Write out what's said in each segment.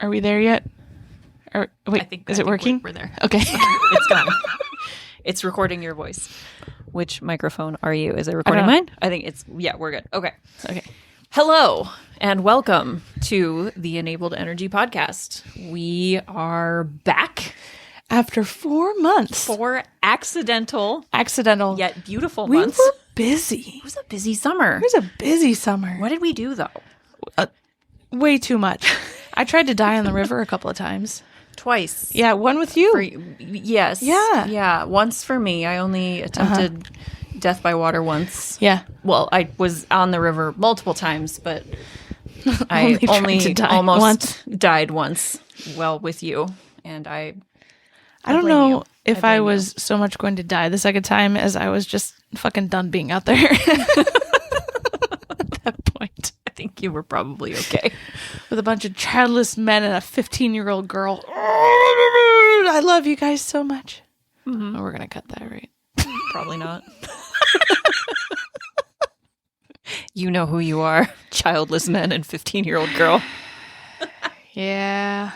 Are we there yet? Wait, is it working? We're there. Okay. It's gone. It's recording your voice. Which microphone are you? Is it recording mine? I think it's, we're good. Okay. Hello and welcome to the Enabled Energy Podcast. We are back After 4 months. 4 accidental yet beautiful We months. were busy. It was a busy summer. It was a busy summer. What did we do though? Way too much. I tried to die on the river a couple of times. Twice. Yeah, one with you. Yes. Yeah. Yeah. Once for me. I only attempted death by water once. Yeah. Well, I was on the river multiple times, but I only almost died once. Well, with you. And I don't know if I was so much going to die the second time as I was just fucking done being out there. At that point. I think you were probably okay. With a bunch of childless men and a 15-year-old girl. I love you guys so much. Mm-hmm. Oh, we're going to cut that, right? Probably not. You know who you are. Childless men and 15-year-old girl. Yeah.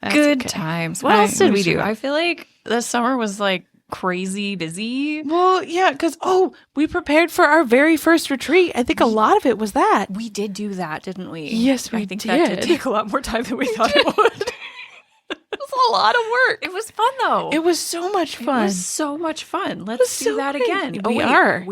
That's Good okay. times. What else did we do? I feel like this summer was like crazy busy. Well, yeah, because, we prepared for our very first retreat. I think a lot of it was that. We did do that, didn't we? Yes, we I think did. that did take a lot more time than we thought it would. It was a lot of work. It was fun, though. It was so much fun. It was so much fun. Let's do that again. We are.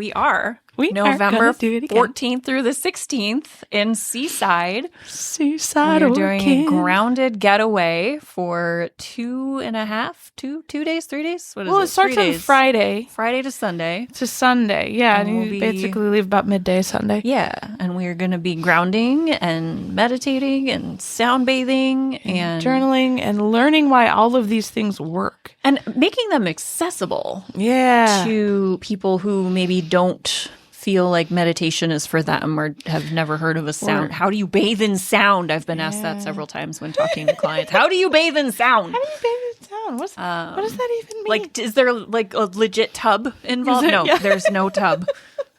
We November 14th through the 16th in Seaside. We're doing a grounded getaway for 2 days, 3 days? What is it? Well, it starts on Friday. Friday to Sunday. To Sunday, yeah. And you basically leave about midday Sunday. Yeah, and we're going to be grounding and meditating and sound bathing and journaling and learning why all of these things work. And making them accessible to people who maybe don't feel like meditation is for them or have never heard of a sound. How do you bathe in sound? I've been asked that several times when talking to clients. How do you bathe in sound? How do you bathe in sound? What does that even mean? Like, is there like a legit tub involved? No, there's no tub.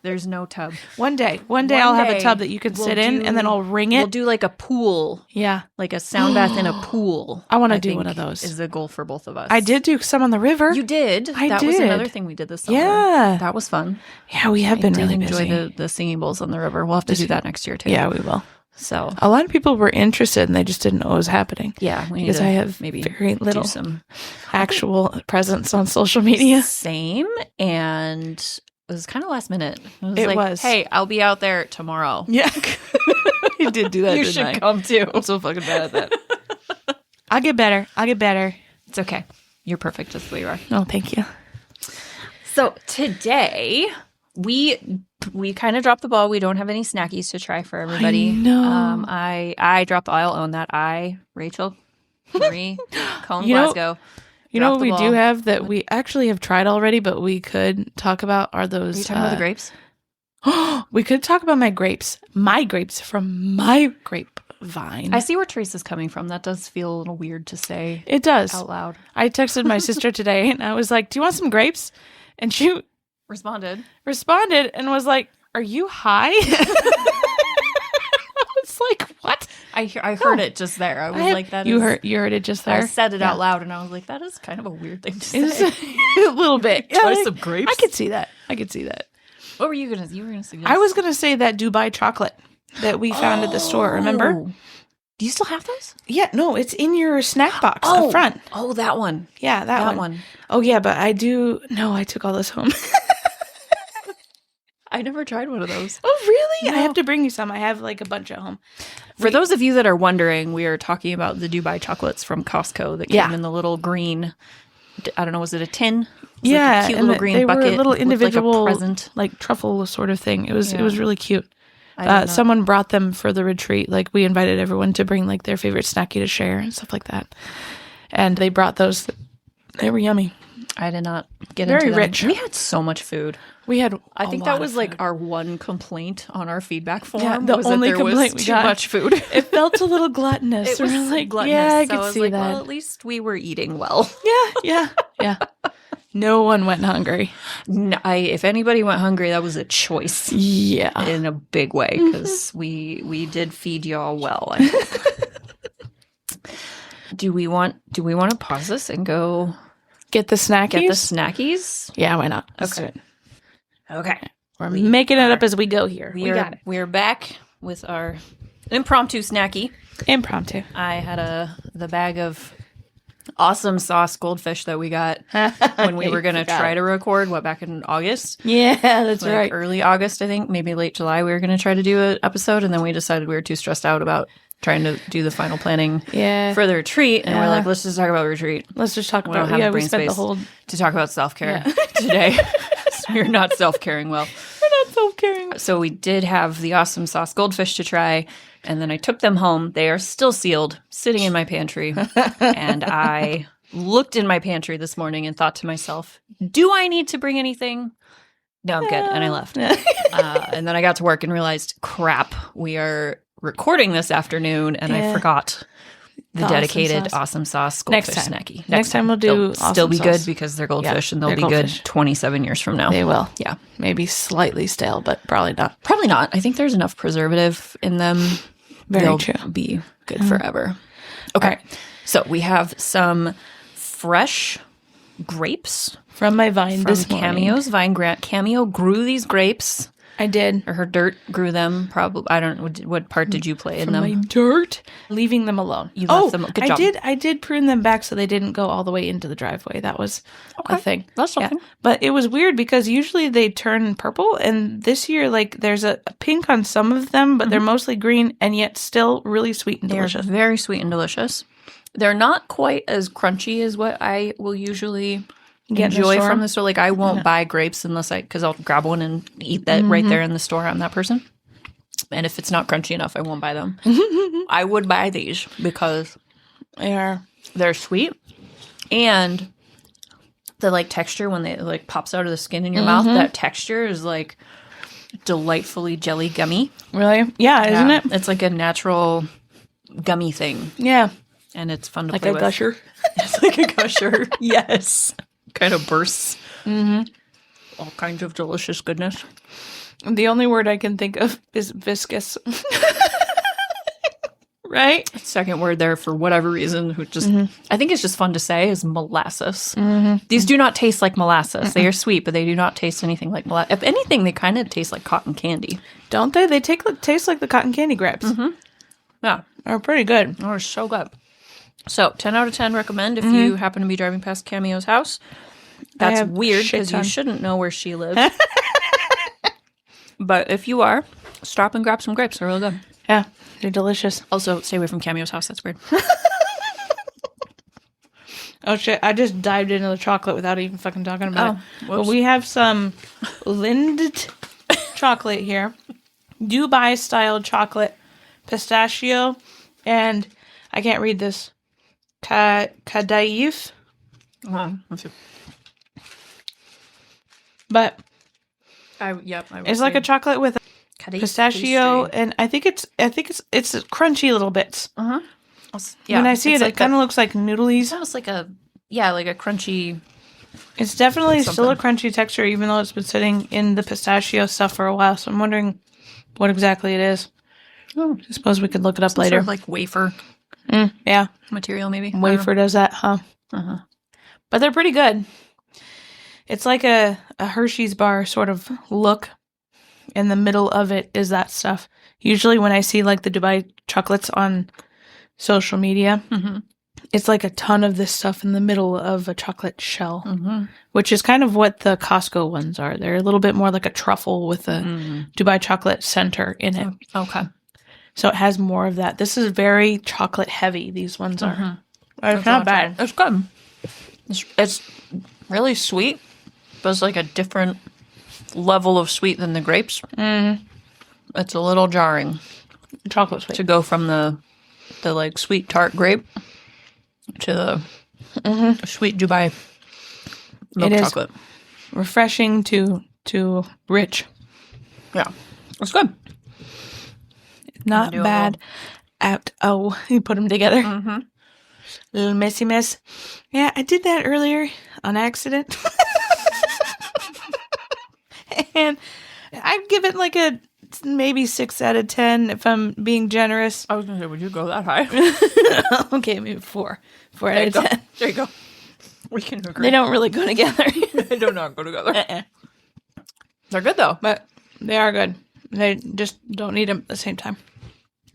There's no tub. One day I'll have a tub that you can sit in and then I'll ring it. We'll do like a pool. Yeah. Like a sound bath in a pool. I want to do one of those. Is the goal for both of us. I did do some on the river. You did? That was another thing we did this summer. Yeah. That was fun. Yeah, we have been really busy. Enjoy the singing bowls on the river. We'll have to do that next year too. Yeah, we will. So a lot of people were interested and they just didn't know what was happening. Yeah, because I have maybe very little actual presence on social media. Same, and it was kind of last minute. It was. Hey, I'll be out there tomorrow. Yeah, you did do that. You should come too. I'm so fucking bad at that. I'll get better. It's okay. You're perfect just the way you are. Oh, thank you. So today we kind of dropped the ball. We don't have any snackies to try for everybody. No. I dropped. I'll own that. Rachel, Marie, Cone, Glasgow. You know what we do have that we actually have tried already, but we could talk about are those. Are you talking about the grapes? We could talk about my grapes from my grapevine. I see where Teresa's coming from. That does feel a little weird to say. It does. Out loud. I texted my sister today and I was like, "Do you want some grapes?" And she responded and was like, "Are you high?" It's like, what? I heard it just there. I was like, that you heard it just there. I said it out loud and I was like, that is kind of a weird thing to say. A little bit. Try some grapes. I could see that. What were you gonna suggest? I was gonna say that Dubai chocolate that we found at the store, remember? Do you still have those? Yeah, no, it's in your snack box up front. Oh, that one. Yeah, that one. Oh yeah, but I took all those home. I never tried one of those. Oh, really? No. I have to bring you some. I have like a bunch at home. For those of you that are wondering, we are talking about the Dubai chocolates from Costco that came in the little green, I don't know, was it a tin? Yeah, like a cute little green bucket. Were a little individual, like a present. Like truffle sort of thing. It was really cute. Someone brought them for the retreat. Like we invited everyone to bring like their favorite snacky to share and stuff like that. And they brought those. They were yummy. I did not get very into them. rich. We had so much food. I think that was like our one complaint on our feedback form. Yeah, the only complaint we got. Too much food. It felt a little gluttonous. It was like gluttonous. Yeah, I so could I was see like, that. Well, at least we were eating well. Yeah. No one went hungry. No, if anybody went hungry, that was a choice. Yeah. In a big way, because we did feed y'all well. I Do we want to pause this and go Get the snackies? get the snackies? Yeah, why not? Let's do it. Okay. We're making it up as we go here. We got it. We are back with our impromptu snacky. Impromptu. I had the bag of awesome sauce goldfish that we got when we were going to try to record, back in August? Yeah, that's right. Early August, I think, maybe late July, we were going to try to do an episode, and then we decided we were too stressed out about trying to do the final planning for the retreat, and we're like, let's just talk about retreat. Let's just talk We don't about have we brain spent the space whole to talk about self-care today. We're not self-caring well. We're not self-caring. So we did have the awesome sauce goldfish to try, and then I took them home. They are still sealed, sitting in my pantry, and I looked in my pantry this morning and thought to myself, do I need to bring anything? No, I'm good. And I left. And then I got to work and realized, crap, we are recording this afternoon, and I forgot the dedicated awesome sauce goldfish snacky. Next time we'll do They'll still be good because they're goldfish, and they'll be good 27 years from now. They will. Yeah. Maybe slightly stale, but probably not. Probably not. I think there's enough preservative in them. They'll be good forever. Okay. Right. So we have some fresh grapes From my vine from this morning. Cameo's vine. Cameo grew these grapes. I did. Or her dirt grew them. Probably. I don't know. What part did you play in them? My dirt. Leaving them alone. You left them. Good job. I did prune them back so they didn't go all the way into the driveway. That was a thing. That's something. But it was weird because usually they turn purple, and this year, like, there's a pink on some of them, but they're mostly green and yet still really sweet and delicious. They're very sweet and delicious. They're not quite as crunchy as what I will usually enjoy from the store. Like, I won't buy grapes because I'll grab one and eat that right there in the store. I'm that person. And if it's not crunchy enough, I won't buy them. I would buy these because they're sweet, and the like texture when they like pops out of the skin in your mouth, that texture is like delightfully jelly gummy. Really? Yeah, isn't it? It's like a natural gummy thing. Yeah. And it's fun to like play a with. gusher. It's like a gusher. Yes. Kind of bursts. All kinds of delicious goodness. The only word I can think of is viscous. Right? Second word there for whatever reason. I think it's just fun to say is molasses. These do not taste like molasses. They are sweet, but they do not taste anything like molasses. If anything, they kind of taste like cotton candy. Don't they? They taste like the cotton candy grapes. Yeah. They're pretty good. They're so good. So, 10 out of 10 recommend if you happen to be driving past Cameo's house. That's weird because you shouldn't know where she lives. But if you are, stop and grab some grapes. They're really good. Yeah, they're delicious. Also, stay away from Cameo's house. That's weird. Oh, shit. I just dived into the chocolate without even fucking talking about it. Whoops. But we have some Lindt chocolate here. Dubai-style chocolate, pistachio, and I can't read this. Kadaif. Let's see. But it's like a chocolate with pistachio, and I think it's crunchy little bits. Yeah, when I see it kind of looks like noodlies. It's almost like a crunchy. It's definitely still a crunchy texture, even though it's been sitting in the pistachio stuff for a while. So I'm wondering what exactly it is. I suppose we could look it up later. Sort of like wafer. Yeah. Material, maybe. Wafer does that, huh? But they're pretty good. It's like a Hershey's bar sort of look. In the middle of it is that stuff. Usually when I see like the Dubai chocolates on social media, it's like a ton of this stuff in the middle of a chocolate shell, which is kind of what the Costco ones are. They're a little bit more like a truffle with a Dubai chocolate center in it. Okay. So it has more of that. This is very chocolate heavy. These ones are. It's not bad. It's good. It's really sweet, but it's like a different level of sweet than the grapes. It's a little jarring. Chocolate sweet. To go from the like sweet tart grape to the sweet Dubai milk chocolate. Refreshing to rich. Yeah. It's good. Not bad at you put them together. Little messy mess. Yeah, I did that earlier on accident. And I'd give it like a maybe 6 out of 10 if I'm being generous. I was going to say, would you go that high? Okay, maybe 4 out of 10. There you go. We can agree. They don't really go together. They do not go together. They're good, though. But they are good. They just don't need them at the same time.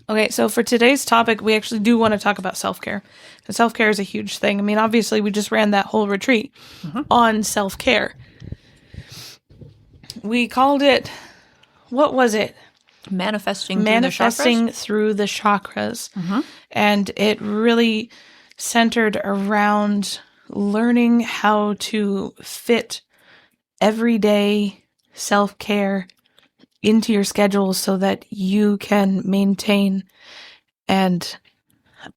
Okay, so for today's topic, we actually do want to talk about self-care. And self-care is a huge thing. I mean, obviously, we just ran that whole retreat on self-care. We called it, what was it? Manifesting through the chakras. And it really centered around learning how to fit everyday self-care into your schedule so that you can maintain and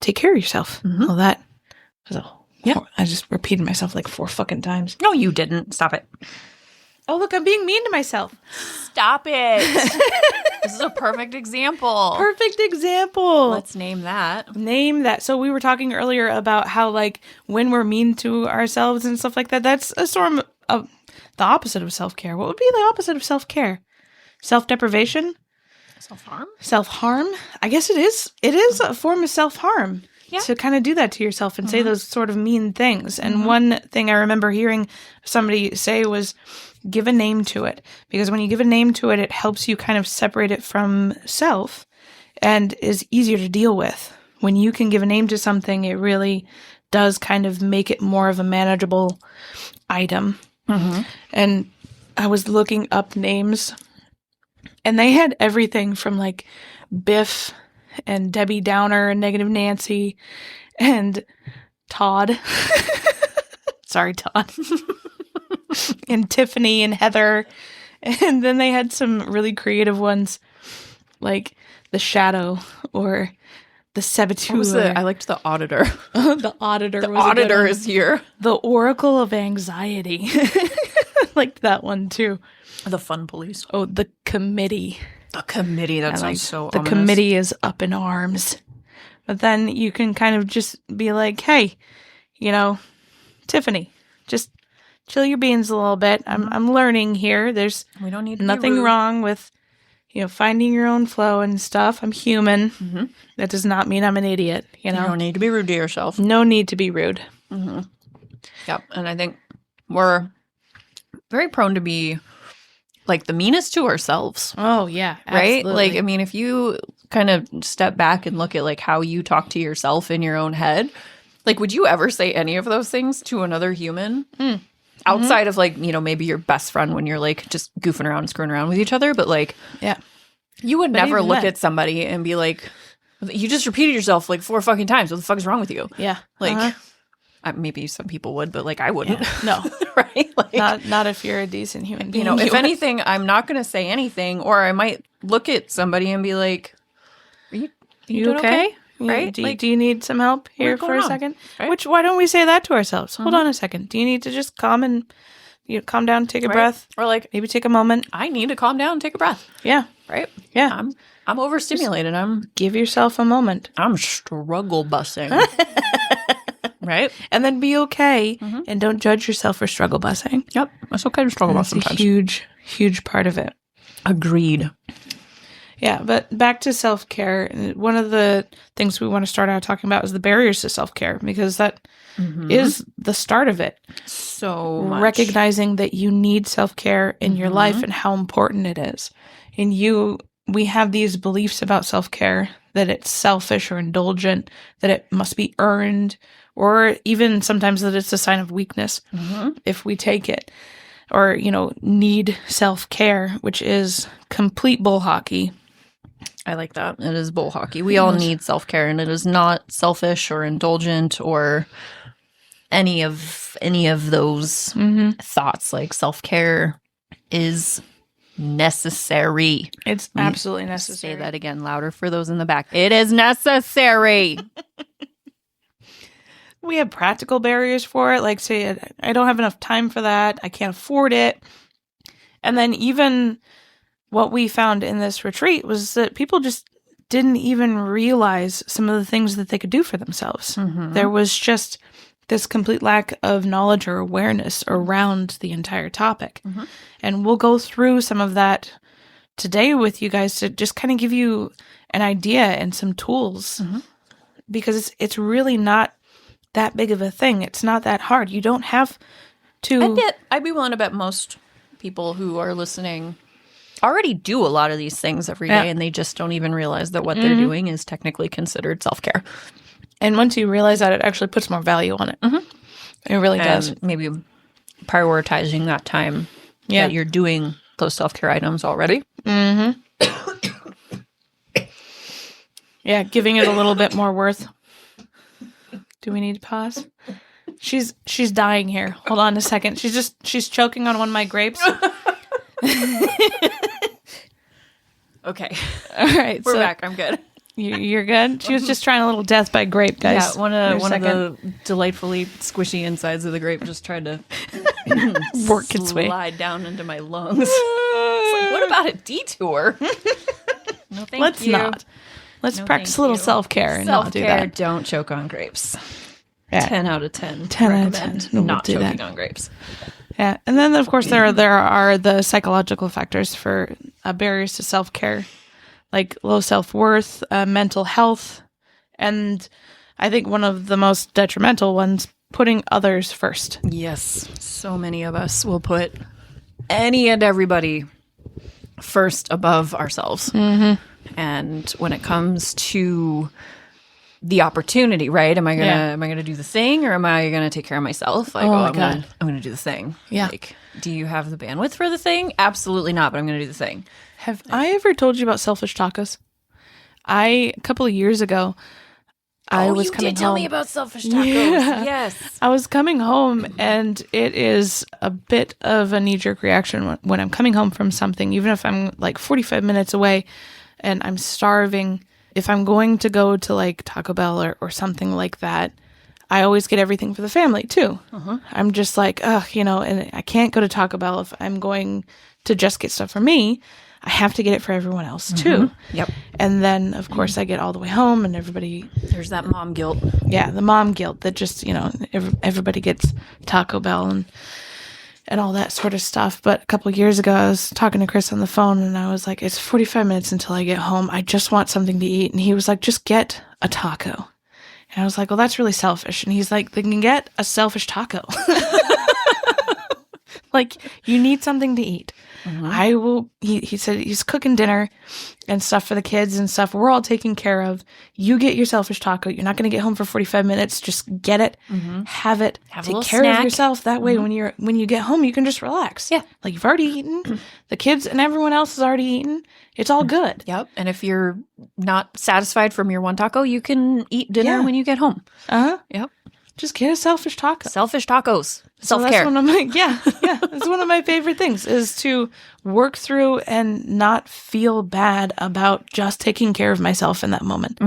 take care of yourself. All that. So, yeah. I just repeated myself like 4 fucking times. No, you didn't. Stop it. Oh, look, I'm being mean to myself. Stop it. This is a perfect example. Perfect example. Let's name that. Name that. So we were talking earlier about how, like, when we're mean to ourselves and stuff like that, that's a sort of the opposite of self-care. What would be the opposite of self-care? Self-deprivation? Self-harm? Self-harm? I guess it is. It is a form of self-harm. Yeah. To kind of do that to yourself and say those sort of mean things. And one thing I remember hearing somebody say was, give a name to it. Because when you give a name to it, it helps you kind of separate it from self and is easier to deal with. When you can give a name to something, it really does kind of make it more of a manageable item. And I was looking up names, and they had everything from like Biff and Debbie Downer and Negative Nancy and Todd. Sorry, Todd. And Tiffany and Heather. And then they had some really creative ones like the Shadow or the Saboteur. I liked the Auditor. The Auditor. The Auditor is here. The Oracle of Anxiety. I liked that one too. The Fun Police. Oh, the Committee. The Committee. That sounds so The ominous. Committee is up in arms. But then you can kind of just be like, hey, Tiffany, just chill your beans a little bit. I'm learning here. There's We don't need to nothing be rude. wrong with, finding your own flow and stuff. I'm human. That does not mean I'm an idiot, You don't need to be rude to yourself. No need to be rude. Yep. And I think we're very prone to be like the meanest to ourselves. Oh, yeah. Right? Absolutely. Like, I mean, if you kind of step back and look at like how you talk to yourself in your own head, like, would you ever say any of those things to another human? Outside of like, maybe your best friend when you're like just goofing around and screwing around with each other. But like, yeah. You would But never even look then- at somebody and be like, you just repeated yourself like 4 fucking times. What the fuck is wrong with you? Yeah. Like, maybe some people would, but like I wouldn't. No. Right? Like, Not if you're a decent human being. if anything, I'm not going to say anything, or I might look at somebody and be like, are you doing okay? Right? Do you need some help here what's for going a on? second? Right? Why don't we say that to ourselves? Hold on a second. Do you need to just calm down, take a Right? breath, Or like, maybe take a moment? I need to calm down and take a breath. Yeah. Right? Yeah. I'm overstimulated. Give yourself a moment. I'm struggle bussing. Right? And then be okay and don't judge yourself for struggle busing. Yep. It's okay to struggle bus That's a sometimes. huge, huge part of it. Agreed. Yeah, but back to self-care. One of the things we want to start out talking about is the barriers to self-care, because that is the start of it. So much. Recognizing that you need self-care in your life and how important it is. And we have these beliefs about self-care that it's selfish or indulgent, that it must be earned, or even sometimes that it's a sign of weakness if we take it. Or, need self-care, which is complete bull hockey. I like that. It is bull hockey. We all need self-care, and it is not selfish or indulgent or any of those thoughts. Like, self-care is necessary. It's absolutely necessary. Say that again louder for those in the back. It is necessary. We have practical barriers for it. Like, say, I don't have enough time for that. I can't afford it. And then even what we found in this retreat was that people just didn't even realize some of the things that they could do for themselves. There was just this complete lack of knowledge or awareness around the entire topic. And we'll go through some of that today with you guys to just kind of give you an idea and some tools because it's really not that big of a thing. It's not that hard. You don't have to. I'd be willing to bet most people who are listening already do a lot of these things every day, and they just don't even realize that what they're doing is technically considered self-care. And once you realize that, it actually puts more value on it. It really does. Maybe prioritizing that time that you're doing those self-care items already. Yeah, giving it a little bit more worth. Do we need to pause? She's dying here. Hold on a second. She's choking on one of my grapes. Okay. All right. We're back. I'm good. You're good? She was just trying a little death by grape, guys. Yeah, one of the delightfully squishy insides of the grape just tried to work its way. Slide down into my lungs. It's like, what about a detour? No, thank Let's you. not. Let's practice a little self-care and not do that. Don't choke on grapes. Yeah. 10 out of 10. 10 out of 10. 10. Not choking on grapes. Yeah, and then of course there are the psychological factors for barriers to self-care, like low self-worth, mental health, and I think one of the most detrimental ones, putting others first. Yes, so many of us will put any and everybody first above ourselves. And when it comes to the opportunity, right? Am I gonna do the thing, or am I gonna take care of myself? Like, I'm gonna do the thing. Yeah. Like, do you have the bandwidth for the thing? Absolutely not. But I'm gonna do the thing. Have I ever told you about selfish tacos? A couple of years ago, I was coming home. Tell me about selfish tacos. Yeah. Yes. I was coming home, and it is a bit of a knee-jerk reaction when I'm coming home from something, even if I'm like 45 minutes away and I'm starving. If I'm going to go to like Taco Bell or something like that, I always get everything for the family too. I'm just like, and I can't go to Taco Bell if I'm going to just get stuff for me. I have to get it for everyone else too. Yep. And then, of course, I get all the way home and everybody... There's that mom guilt. Yeah, the mom guilt that just, everybody gets Taco Bell and all that sort of stuff. But a couple of years ago, I was talking to Chris on the phone and I was like, it's 45 minutes until I get home. I just want something to eat. And he was like, just get a taco. And I was like, well, that's really selfish. And he's like, they can get a selfish taco. Like, you need something to eat. I will, he said he's cooking dinner and stuff for the kids and stuff. We're all taken care of. You get your selfish taco. You're not going to get home for 45 minutes. Just get it, have it, take care of yourself. That way, when you get home, you can just relax. Yeah. Like, you've already eaten. The kids and everyone else has already eaten. It's all good. Yep. And if you're not satisfied from your one taco, you can eat dinner when you get home. Yep. Just get a selfish taco. Selfish tacos. Self-care. So that's one of my, it's one of my favorite things is to work through and not feel bad about just taking care of myself in that moment.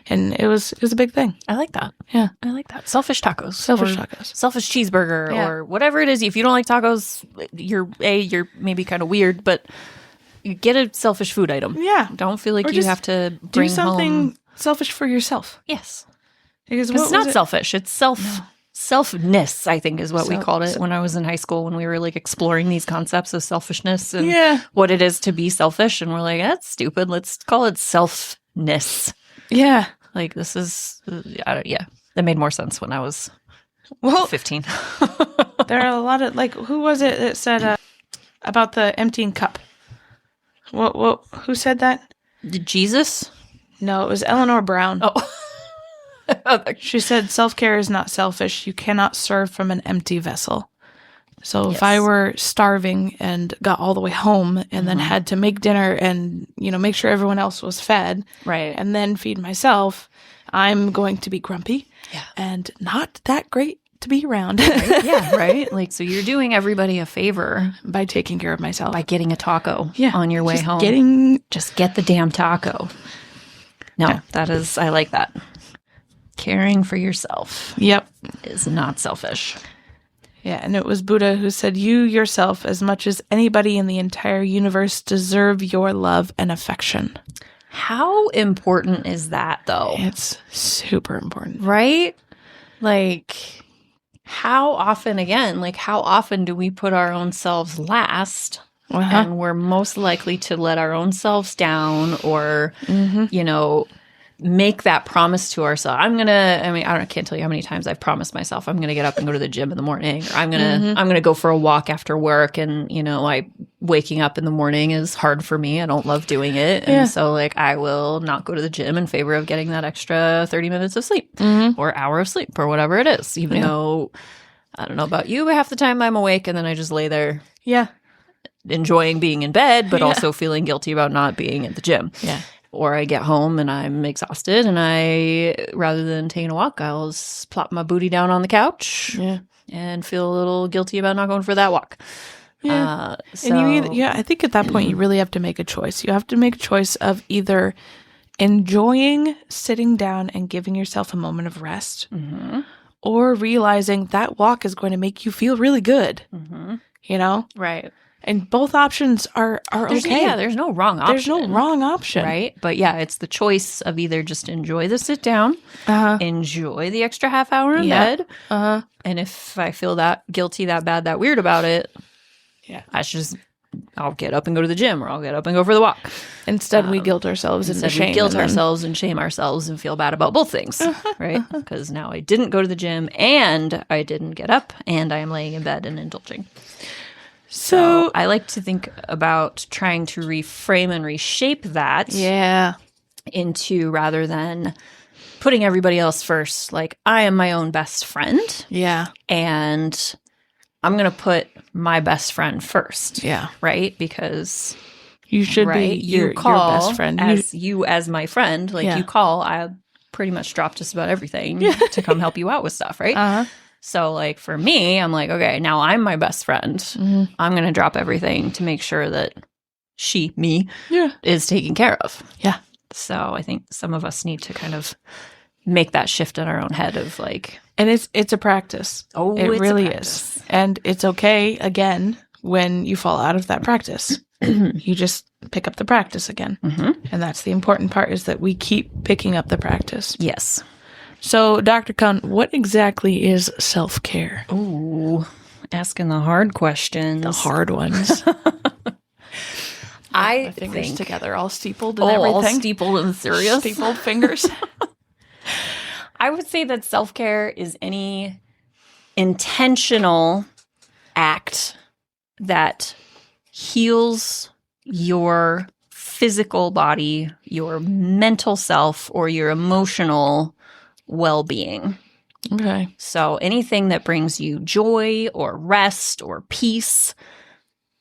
And it was a big thing. I like that. Yeah. I like that. Selfish tacos. Selfish tacos. Selfish cheeseburger or whatever it is. If you don't like tacos, you're maybe kind of weird, but you get a selfish food item. Yeah. Don't feel like you have to bring do something home. Selfish for yourself. Yes. Because it's not selfish. It's selfness, I think, is what we called it when I was in high school, when we were like exploring these concepts of selfishness and what it is to be selfish. And we're like, that's stupid. Let's call it selfness. Yeah. Like, this is, that made more sense when I was 15. There are a lot of, like, who was it that said about the emptying cup? Who said that? Jesus? No, it was Eleanor Brown. Oh. She said, self-care is not selfish. You cannot serve from an empty vessel. So if I were starving and got all the way home and then had to make dinner and, make sure everyone else was fed and then feed myself, I'm going to be grumpy and not that great to be around. Right? Like, so you're doing everybody a favor by taking care of myself. By getting a taco on your way home. Just get the damn taco. No, I like that. Caring for yourself is not selfish. Yeah, and it was Buddha who said, you yourself, as much as anybody in the entire universe, deserve your love and affection. How important is that, though? It's super important. Right? Like, how often do we put our own selves last and we're most likely to let our own selves down or, you know, make that promise to ourselves. I can't tell you how many times I've promised myself I'm going to get up and go to the gym in the morning, or I'm going to go for a walk after work. And, you know, waking up in the morning is hard for me. I don't love doing it. And so like, I will not go to the gym in favor of getting that extra 30 minutes of sleep or hour of sleep or whatever it is, even though I don't know about you, but half the time I'm awake and then I just lay there. Yeah. Enjoying being in bed, but also feeling guilty about not being at the gym. Yeah. Or I get home and I'm exhausted and rather than taking a walk, I'll just plop my booty down on the couch and feel a little guilty about not going for that walk. Yeah. And I think at that point you really have to make a choice. You have to make a choice of either enjoying sitting down and giving yourself a moment of rest or realizing that walk is going to make you feel really good. You know? Right. And both options are okay. Yeah, there's no wrong option. There's no wrong option. Right? But yeah, it's the choice of either just enjoy the sit down, enjoy the extra half hour in bed. And if I feel that guilty, that bad, that weird about it, I'll get up and go to the gym, or I'll get up and go for the walk. Instead, we guilt ourselves into shame. We guilt ourselves and shame ourselves and feel bad about both things, right? Because now I didn't go to the gym and I didn't get up and I am laying in bed and indulging. So I like to think about trying to reframe and reshape that into, rather than putting everybody else first, like I am my own best friend. Yeah. And I'm going to put my best friend first. Yeah. Right? Because you should be your best friend. As my friend, like you call, I pretty much drop just about everything to come help you out with stuff, right? So, like, for me, I'm like, okay, now I'm my best friend. I'm going to drop everything to make sure that me, is taken care of. Yeah. So, I think some of us need to kind of make that shift in our own head of, like... And it's a practice. Oh, it really is. And it's okay, again, when you fall out of that practice. You just pick up the practice again. And that's the important part, is that we keep picking up the practice. Yes. So, Dr. Kuhn, what exactly is self-care? Ooh, asking the hard questions. The hard ones. My fingers together, all steepled and everything. All steepled and serious. Steepled fingers. I would say that self-care is any intentional act that heals your physical body, your mental self, or your emotional well-being. Okay. So anything that brings you joy or rest or peace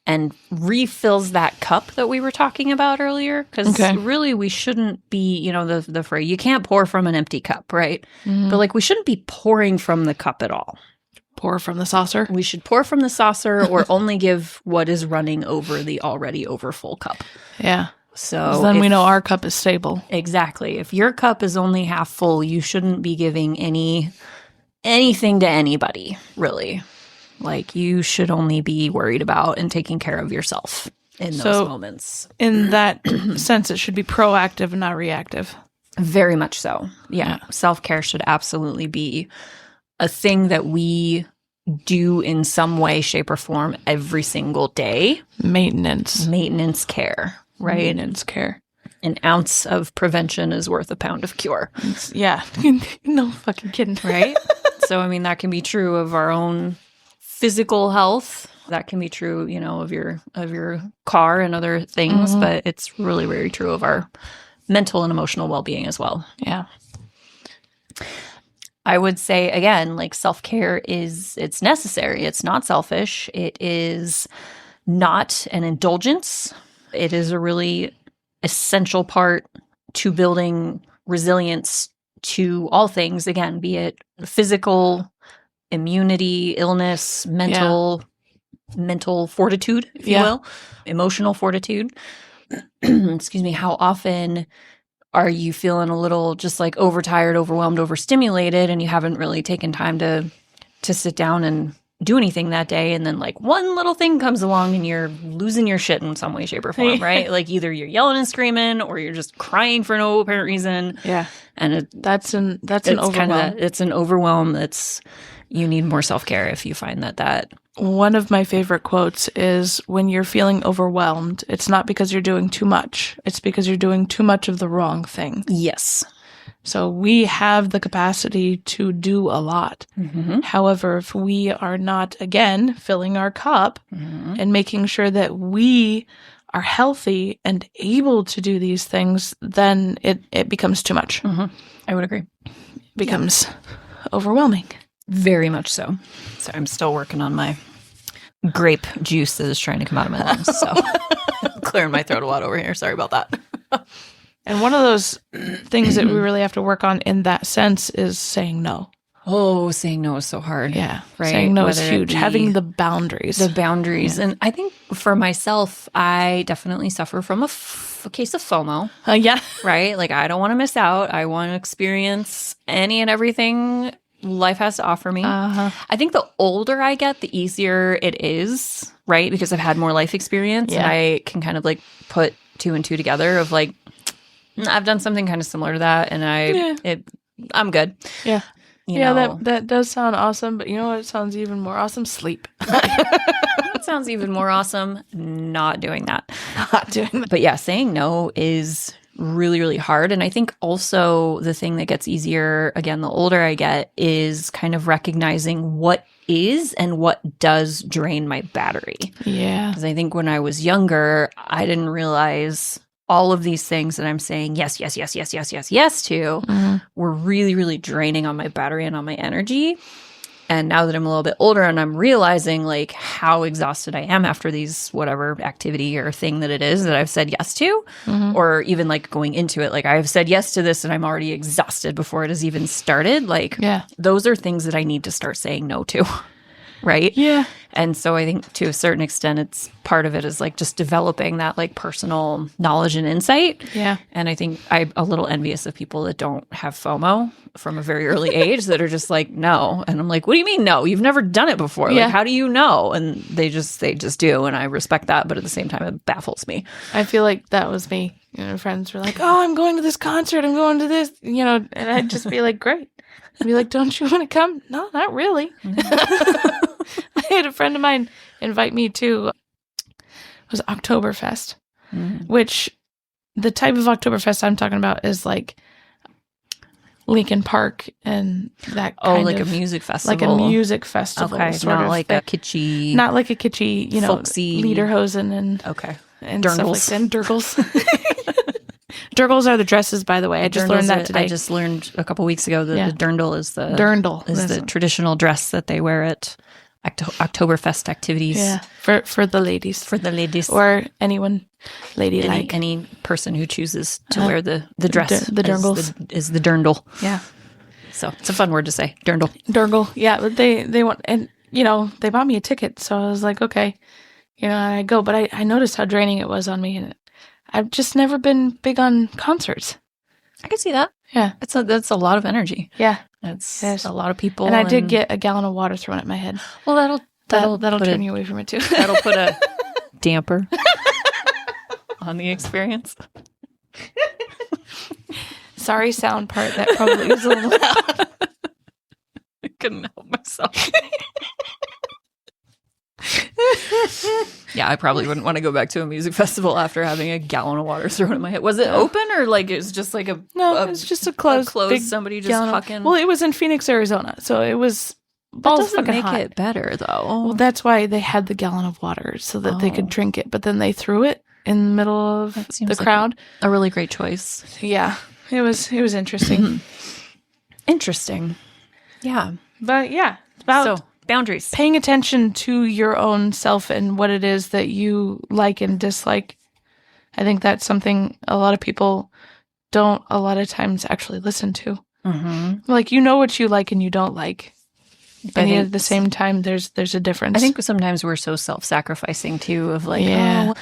and refills that cup that we were talking about earlier. Because really we shouldn't be, you know, the phrase, you can't pour from an empty cup, right? But like we shouldn't be pouring from the cup at all. Pour from the saucer? We should pour from the saucer or only give what is running over the already overfull cup. Yeah. So then we know our cup is stable. Exactly. If your cup is only half full, you shouldn't be giving anything to anybody, really. Like, you should only be worried about and taking care of yourself in those moments. In that sense, it should be proactive and not reactive. Very much so. Yeah. Self-care should absolutely be a thing that we do in some way, shape, or form every single day. Maintenance care. Right? Maintenance care. An ounce of prevention is worth a pound of cure. Yeah. No fucking kidding. Right? So, I mean, that can be true of our own physical health. That can be true, you know, of your car and other things, but it's really very true of our mental and emotional well-being as well. Yeah. I would say, again, like, self-care it's necessary. It's not selfish. It is not an indulgence. It is a really essential part to building resilience to all things, again, be it physical, immunity, illness, mental fortitude, if you will, emotional fortitude. Excuse me. How often are you feeling a little just like overtired, overwhelmed, overstimulated, and you haven't really taken time to sit down and do anything that day, and then like one little thing comes along and you're losing your shit in some way, shape, or form, right? Like either you're yelling and screaming or you're just crying for no apparent reason. Yeah. And That's an it's overwhelm. kind of it's an overwhelm. You need more self-care if you find that. One of my favorite quotes is, when you're feeling overwhelmed, it's not because you're doing too much. It's because you're doing too much of the wrong thing. Yes. So we have the capacity to do a lot. Mm-hmm. However, if we are not, again, filling our cup Mm-hmm. and making sure that we are healthy and able to do these things, then it becomes too much. Mm-hmm. I would agree. It becomes overwhelming. Very much so. So I'm still working on my grape juice that is trying to come out of my lungs. So clearing my throat a lot over here. Sorry about that. And one of those things that we really have to work on in that sense is saying no. Oh, saying no is so hard. Yeah. Right. Saying no Whether is it huge. be Having the boundaries. Yeah. And I think for myself, I definitely suffer from a case of FOMO. Yeah. Right? Like, I don't want to miss out. I want to experience any and everything life has to offer me. Uh-huh. I think the older I get, the easier it is, right? Because I've had more life experience and I can kind of like put two and two together of like, I've done something kind of similar to that and I'm good. Yeah. You know, that does sound awesome, but you know what sounds even more awesome? Sleep. that sounds even more awesome. Not doing that. Not doing that. But yeah, saying no is really, really hard. And I think also the thing that gets easier, again, the older I get, is kind of recognizing what is and what does drain my battery. Yeah. Because I think when I was younger, I didn't realize all of these things that I'm saying yes to Mm-hmm. were really, really draining on my battery and on my energy. And now that I'm a little bit older and I'm realizing like how exhausted I am after these whatever activity or thing that it is that I've said yes to, or even like going into it, like I've said yes to this and I'm already exhausted before it has even started. Like those are things that I need to start saying no to. Right? Yeah. And so I think to a certain extent, it's part of it is like just developing that like personal knowledge and insight. Yeah. And I think I'm a little envious of people that don't have FOMO from a very early age that are just like, no. And I'm like, what do you mean no? You've never done it before. Yeah. Like, how do you know? And they just do. And I respect that. But at the same time, it baffles me. I feel like that was me. You know, friends were like, oh, I'm going to this concert. I'm going to this, you know, and I'd just be like, great. I'd be like, don't you want to come? No, not really. I had a friend of mine invite me to, it was Oktoberfest, which the type of Oktoberfest I'm talking about is like Lincoln Park and that kind like of, a music festival. like a music festival. Okay, sort not of like thing. a kitschy, not like a kitschy, you know, folksy lederhosen and and stuff like that. And dirndls. Dirndls are the dresses, by the way. I just learned that today. I just learned a couple weeks ago that the dirndl is the traditional dress that they wear at Oktoberfest activities. Yeah, for the ladies. For the ladies. Or anyone ladylike. Any person who chooses to wear the dress. The dirndls. Is the dirndl. Yeah. So it's a fun word to say. Dirndl. Dirndl. Yeah, but they want, and you know, they bought me a ticket, so I was like, okay, you know, and I go, but I noticed how draining it was on me, and I've just never been big on concerts. I can see that. Yeah. That's a lot of energy. Yeah. It's a lot of people. And I did get a gallon of water thrown at my head. Well, that'll turn you away from it too. That'll put a damper on the experience. Sorry, sound part. That probably was a little loud. I couldn't help myself. Yeah, I probably wouldn't want to go back to a music festival after having a gallon of water thrown at my head. Was it open or like it was just like a it's just a closed big somebody just hucking? Well, it was in Phoenix, Arizona, so it was balls doesn't fucking make hot. it better though. Well, that's why they had the gallon of water so that they could drink it, but then they threw it in the middle of the crowd. A really great choice. Yeah, it was interesting. Interesting. Yeah, but yeah, it's about boundaries. Paying attention to your own self and what it is that you like and dislike. I think that's something a lot of people don't a lot of times actually listen to. Mm-hmm. Like, you know what you like and you don't like. But at the same time, there's a difference. I think sometimes we're so self-sacrificing too of like, oh,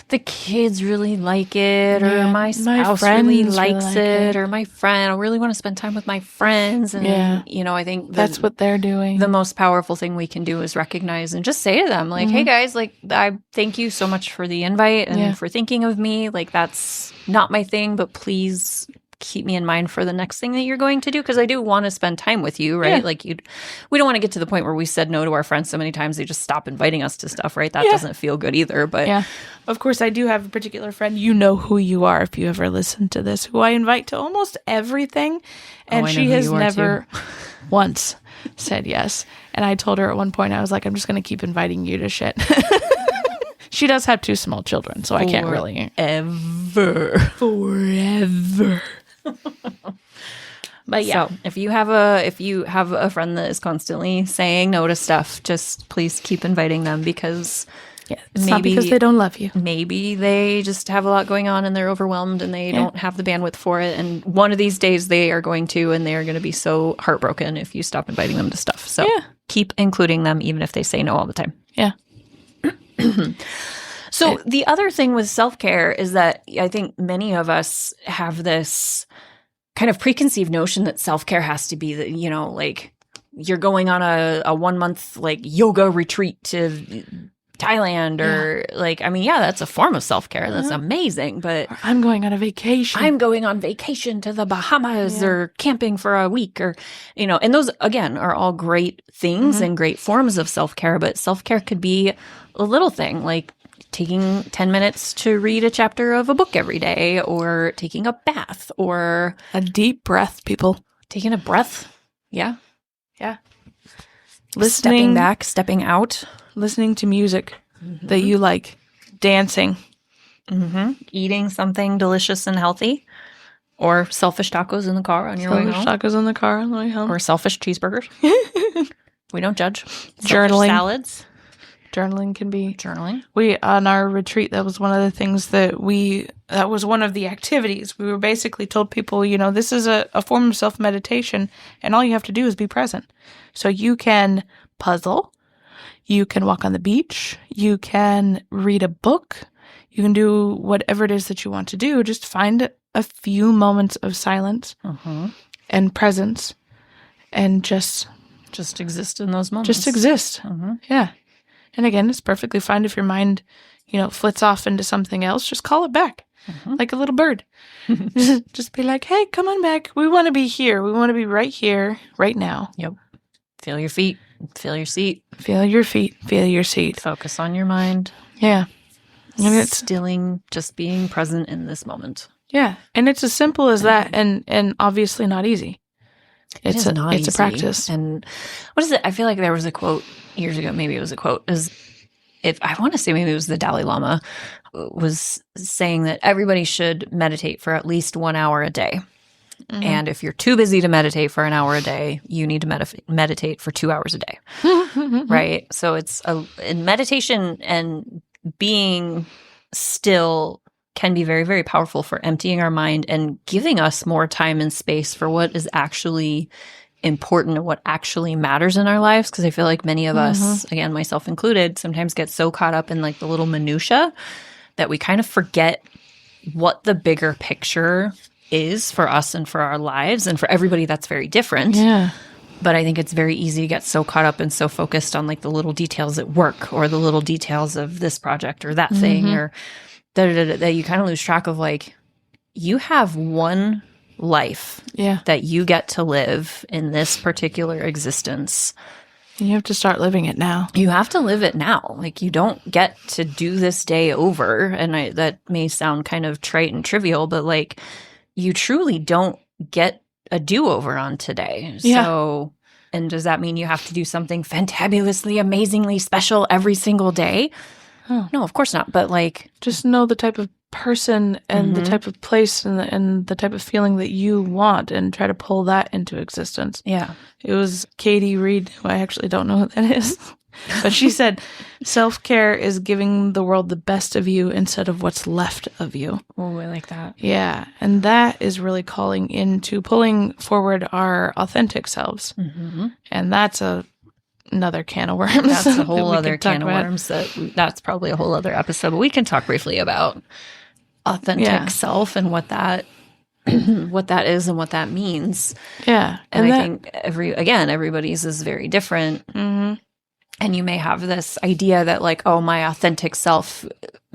the kids really like it, or my spouse really likes it, or my friend, I really want to spend time with my friends. And, you know, I think that's what they're doing. The most powerful thing we can do is recognize and just say to them, like, hey guys, like, I thank you so much for the invite and for thinking of me. Like, that's not my thing, but please keep me in mind for the next thing that you're going to do, because I do want to spend time with you, right? Yeah. Like we don't want to get to the point where we said no to our friends so many times they just stop inviting us to stuff, right? That doesn't feel good either. But yeah, of course, I do have a particular friend. You know who you are if you ever listen to this, who I invite to almost everything, and I know she who has you are, never once said yes. And I told her at one point, I was like, I'm just going to keep inviting you to shit. She does have 2 small children, so I can't really forever. But yeah, so if you have a friend that is constantly saying no to stuff, just please keep inviting them, because it's not because they don't love you. Maybe they just have a lot going on and they're overwhelmed and they don't have the bandwidth for it. And one of these days they are going to, and they are going to be so heartbroken if you stop inviting them to stuff. So keep including them, even if they say no all the time. Yeah. So the other thing with self-care is that I think many of us have this kind of preconceived notion that self-care has to be that, you know, like you're going on a 1 month like yoga retreat to Thailand, or like, I mean, that's a form of self-care. That's amazing. But or I'm going on a vacation. I'm going on vacation to the Bahamas or camping for a week, or, you know, and those again are all great things and great forms of self-care. But self-care could be a little thing like taking 10 minutes to read a chapter of a book every day, or taking a bath, or a deep breath, people. Taking a breath. Yeah. Yeah. Stepping back, stepping out. Listening to music that you like. Dancing. Eating something delicious and healthy. Or selfish tacos in the car on your way home. Selfish tacos in the car on the way home. Or selfish cheeseburgers. We don't judge. Journaling. Selfish salads. Journaling can be. Journaling. We, on our retreat, that was one of the things that was one of the activities. We were basically told people, you know, this is a form of self-meditation, and all you have to do is be present. So you can puzzle, you can walk on the beach, you can read a book, you can do whatever it is that you want to do. Just find a few moments of silence and presence, and just exist in those moments. Just exist. Yeah. And again, it's perfectly fine if your mind, you know, flits off into something else. Just call it back, like a little bird. Just be like, hey, come on back. We want to be here. We want to be right here, right now. Yep. Feel your feet. Feel your seat. Feel your feet. Feel your seat. Focus on your mind. Yeah. And it's stilling, just being present in this moment. Yeah. And it's as simple as that, and obviously not easy. It's a practice. And what is it? I feel like there was a quote years ago. Maybe it was a quote. I want to say maybe it was the Dalai Lama was saying that everybody should meditate for at least 1 hour a day. And if you're too busy to meditate for an hour a day, you need to meditate for 2 hours a day. Right? So it's in meditation, and being still can be very, very powerful for emptying our mind and giving us more time and space for what is actually important and what actually matters in our lives. Because I feel like many of us, again, myself included, sometimes get so caught up in like the little minutia that we kind of forget what the bigger picture is for us and for our lives. And for everybody, that's very different. Yeah. But I think it's very easy to get so caught up and so focused on like the little details at work, or the little details of this project or that thing, or that you kind of lose track of like, you have one life that you get to live in this particular existence. You have to start living it now. You have to live it now. Like, you don't get to do this day over. And that may sound kind of trite and trivial, but like, you truly don't get a do-over on today. Yeah. So, and does that mean you have to do something fantabulously, amazingly special every single day? Oh. No, of course not. But like, just know the type of person and the type of place and the type of feeling that you want, and try to pull that into existence. Yeah. It was Katie Reed, who I actually don't know who that is, but she said, self-care is giving the world the best of you instead of what's left of you. Oh, I like that. Yeah. And that is really calling into pulling forward our authentic selves. And that's another can of worms. That's a whole other can of worms. That's probably a whole other episode, but we can talk briefly about authentic self and what that what that is and what that means. Yeah. And I think everybody's is very different. And you may have this idea that like, oh, my authentic self,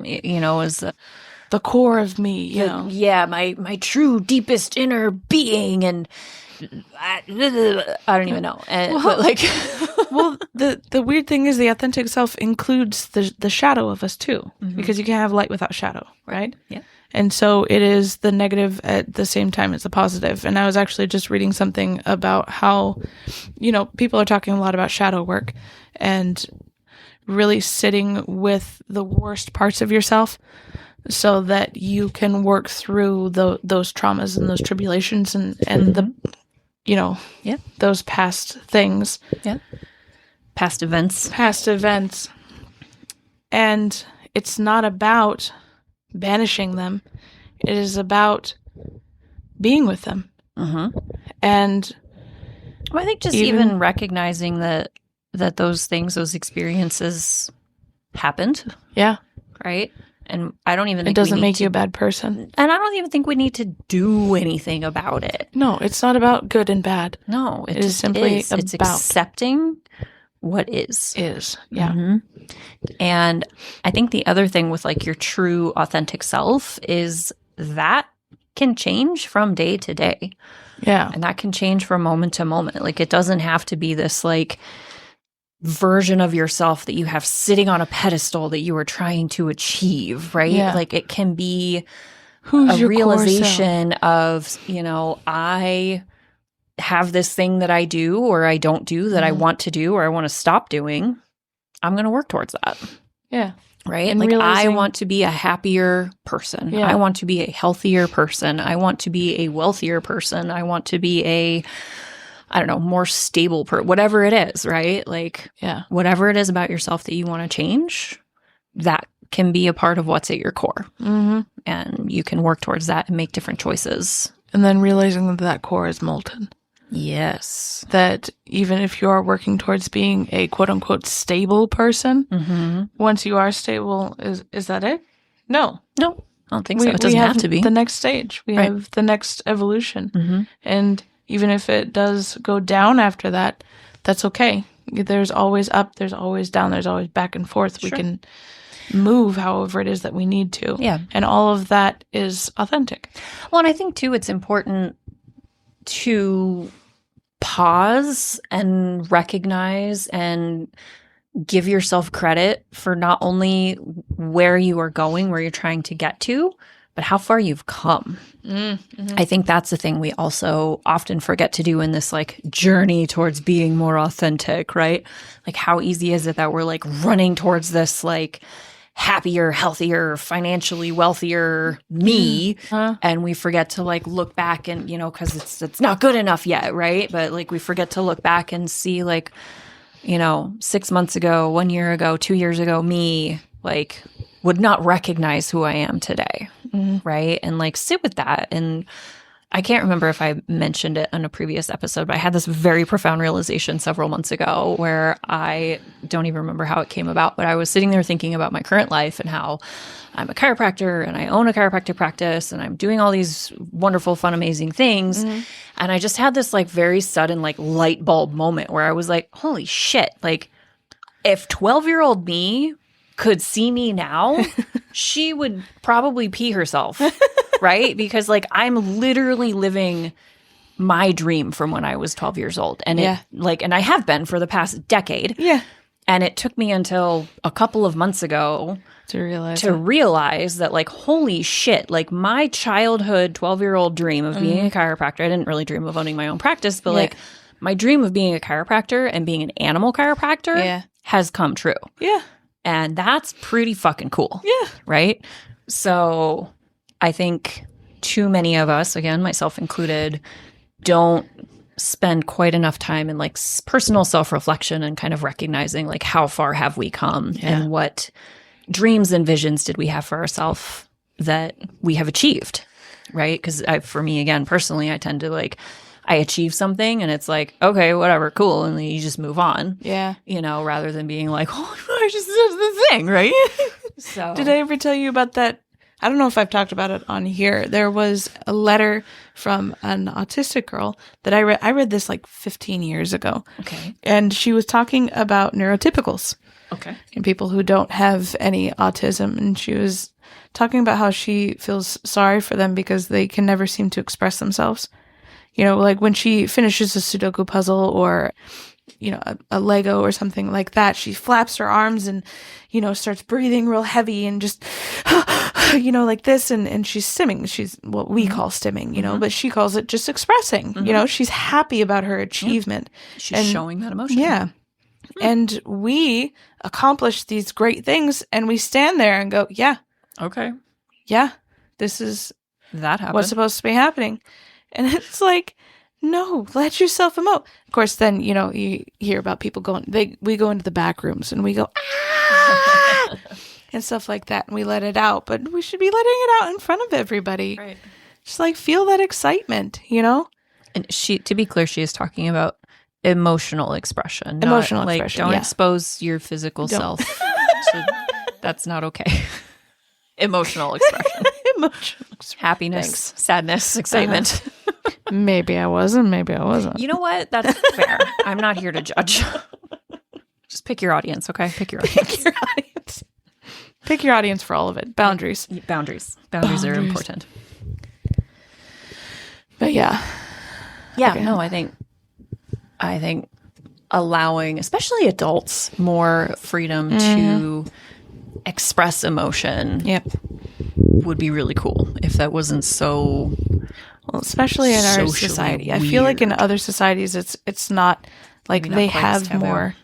you know, is the core of me, you know. Yeah, my true deepest inner being, and I don't even know. But like, well, the weird thing is the authentic self includes the shadow of us too, because you can't have light without shadow, right? Yeah. And so it is the negative at the same time as the positive. And I was actually just reading something about how, you know, people are talking a lot about shadow work and really sitting with the worst parts of yourself so that you can work through those traumas and those tribulations and the, you know, those past things. Yeah. Past events. And it's not about banishing them. It is about being with them. And well, I think just even recognizing that those things, those experiences happened. Yeah. Right? And I don't even think it doesn't make you a bad person. And I don't even think we need to do anything about it. No, it's not about good and bad. No, it is simply about it's accepting what is. Yeah. And I think the other thing with like your true authentic self is that can change from day to day. Yeah. And that can change from moment to moment. Like it doesn't have to be this like version of yourself that you have sitting on a pedestal that you are trying to achieve, right? Yeah. Like it can be Who's a realization of, you know, I have this thing that I do or I don't do that I want to do or I want to stop doing. I'm going to work towards that. Yeah. Right? And like I want to be a happier person. Yeah. I want to be a healthier person. I want to be a wealthier person. I want to be a, I don't know, more stable whatever it is, right? Like whatever it is about yourself that you want to change, that can be a part of what's at your core. And you can work towards that and make different choices. And then realizing that core is molten. Yes. That even if you are working towards being a quote unquote stable person, once you are stable, is that it? No. No, I don't think so. It doesn't have to be. The next stage. We have the next evolution. And even if it does go down after that, that's okay. There's always up, there's always down, there's always back and forth. We can move however it is that we need to. Yeah. And all of that is authentic. Well, and I think too, it's important to pause and recognize and give yourself credit for not only where you are going, where you're trying to get to, but how far you've come. I think that's the thing we also often forget to do in this like journey towards being more authentic, right? Like how easy is it that we're like running towards this like happier, healthier, financially wealthier me, and we forget to like look back and, you know, because it's not good enough yet, right? But like we forget to look back and see like, you know, 6 months ago, 1 year ago, 2 years ago, me like would not recognize who I am today, right? And like sit with that. And I can't remember if I mentioned it on a previous episode, but I had this very profound realization several months ago where I don't even remember how it came about, but I was sitting there thinking about my current life and how I'm a chiropractor and I own a chiropractic practice and I'm doing all these wonderful, fun, amazing things. And I just had this like very sudden like light bulb moment where I was like, holy shit, like if 12-year-old me could see me now, she would probably pee herself, right? Because like I'm literally living my dream from when I was 12 years old. And it like, and I have been for the past decade. Yeah. And it took me until a couple of months ago to realize that like, holy shit, like my childhood 12-year-old dream of being a chiropractor, I didn't really dream of owning my own practice, but like my dream of being a chiropractor and being an animal chiropractor has come true. Yeah. And that's pretty fucking cool. Yeah. Right? So I think too many of us, again, myself included, don't spend quite enough time in like personal self-reflection and kind of recognizing like how far have we come and what dreams and visions did we have for ourselves that we have achieved, right? Because for me, again, personally, I tend to like, I achieve something and it's like, okay, whatever, cool. And then you just move on. Yeah. You know, rather than being like, oh, I just did the thing, right? So did I ever tell you about that? I don't know if I've talked about it on here. There was a letter from an autistic girl that I read. I read this like 15 years ago. Okay. And she was talking about neurotypicals. Okay. And people who don't have any autism. And she was talking about how she feels sorry for them because they can never seem to express themselves. You know, like when she finishes a Sudoku puzzle or, you know, a Lego or something like that, she flaps her arms and, you know, starts breathing real heavy and just, you know, like this. And she's stimming. She's what we call stimming, you know, but she calls it just expressing. You know, she's happy about her achievement. She's showing that emotion. Yeah. And we accomplish these great things and we stand there and go, yeah, Okay. yeah, this is That happened. what's supposed to be happening. And it's like, no, let yourself emote. Of course, then, you know, you hear about people we go into the back rooms and we go, ah, and stuff like that. And we let it out, but we should be letting it out in front of everybody. Right. Just like feel that excitement, you know? And to be clear, she is talking about emotional expression. Not, Emotional like, expression, don't yeah. expose your physical Don't. self. That's not okay. Emotional expression. Emotional expression. Happiness, sadness, excitement. Maybe I wasn't. Maybe I wasn't. You know what? That's fair. I'm not here to judge. Just pick your audience, okay? Pick your audience. Your audience. Pick your audience for all of it. Boundaries. Boundaries. Boundaries are important. But yeah. Yeah, Okay. no, I think allowing, especially adults, more freedom to express emotion Yep. would be really cool if that wasn't so. Well, especially in our Socially society. I feel like in weird. other societies it's not like Maybe not they quite as have taboo. more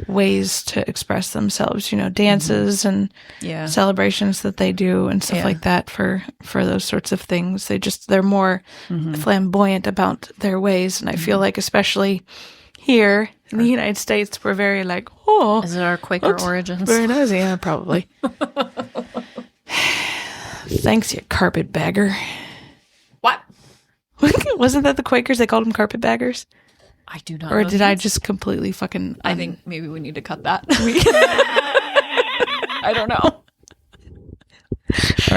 ways to express themselves, you know, dances and Yeah. celebrations that they do and stuff Yeah. like that for those sorts of things. They're more flamboyant about their ways, and I feel like especially here in the United States we're very like, oh, Is it our Quaker looks origins? very nice. Yeah, probably. Thanks, you carpetbagger. What? Wasn't that the Quakers? They called them carpetbaggers? I do not Or know did the I answer. just completely fucking... I think maybe we need to cut that. I don't know. All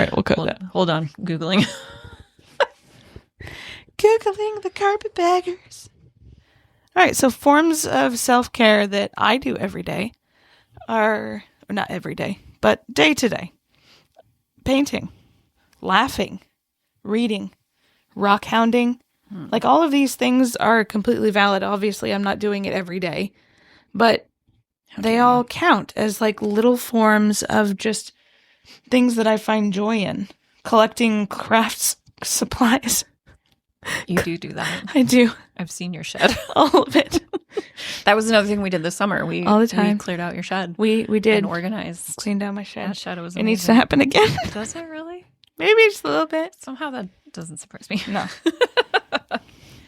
right, we'll cut that. Hold on. Googling. Googling the carpetbaggers. All right, so forms of self-care that I do every day are... Or not every day, but day to day. Painting. Laughing. Reading. Rock hounding. Like all of these things are completely valid. Obviously, I'm not doing it every day, but they all count as like little forms of just things that I find joy in. Collecting crafts supplies. You do that. I do. I've seen your shed. All of it. That was another thing we did this summer. We All the time. We cleared out your shed. We did. And organized. Clean down my shed. That shed was It needs to amazing. happen again. Does it really? Maybe just a little bit. Somehow that doesn't surprise me. No.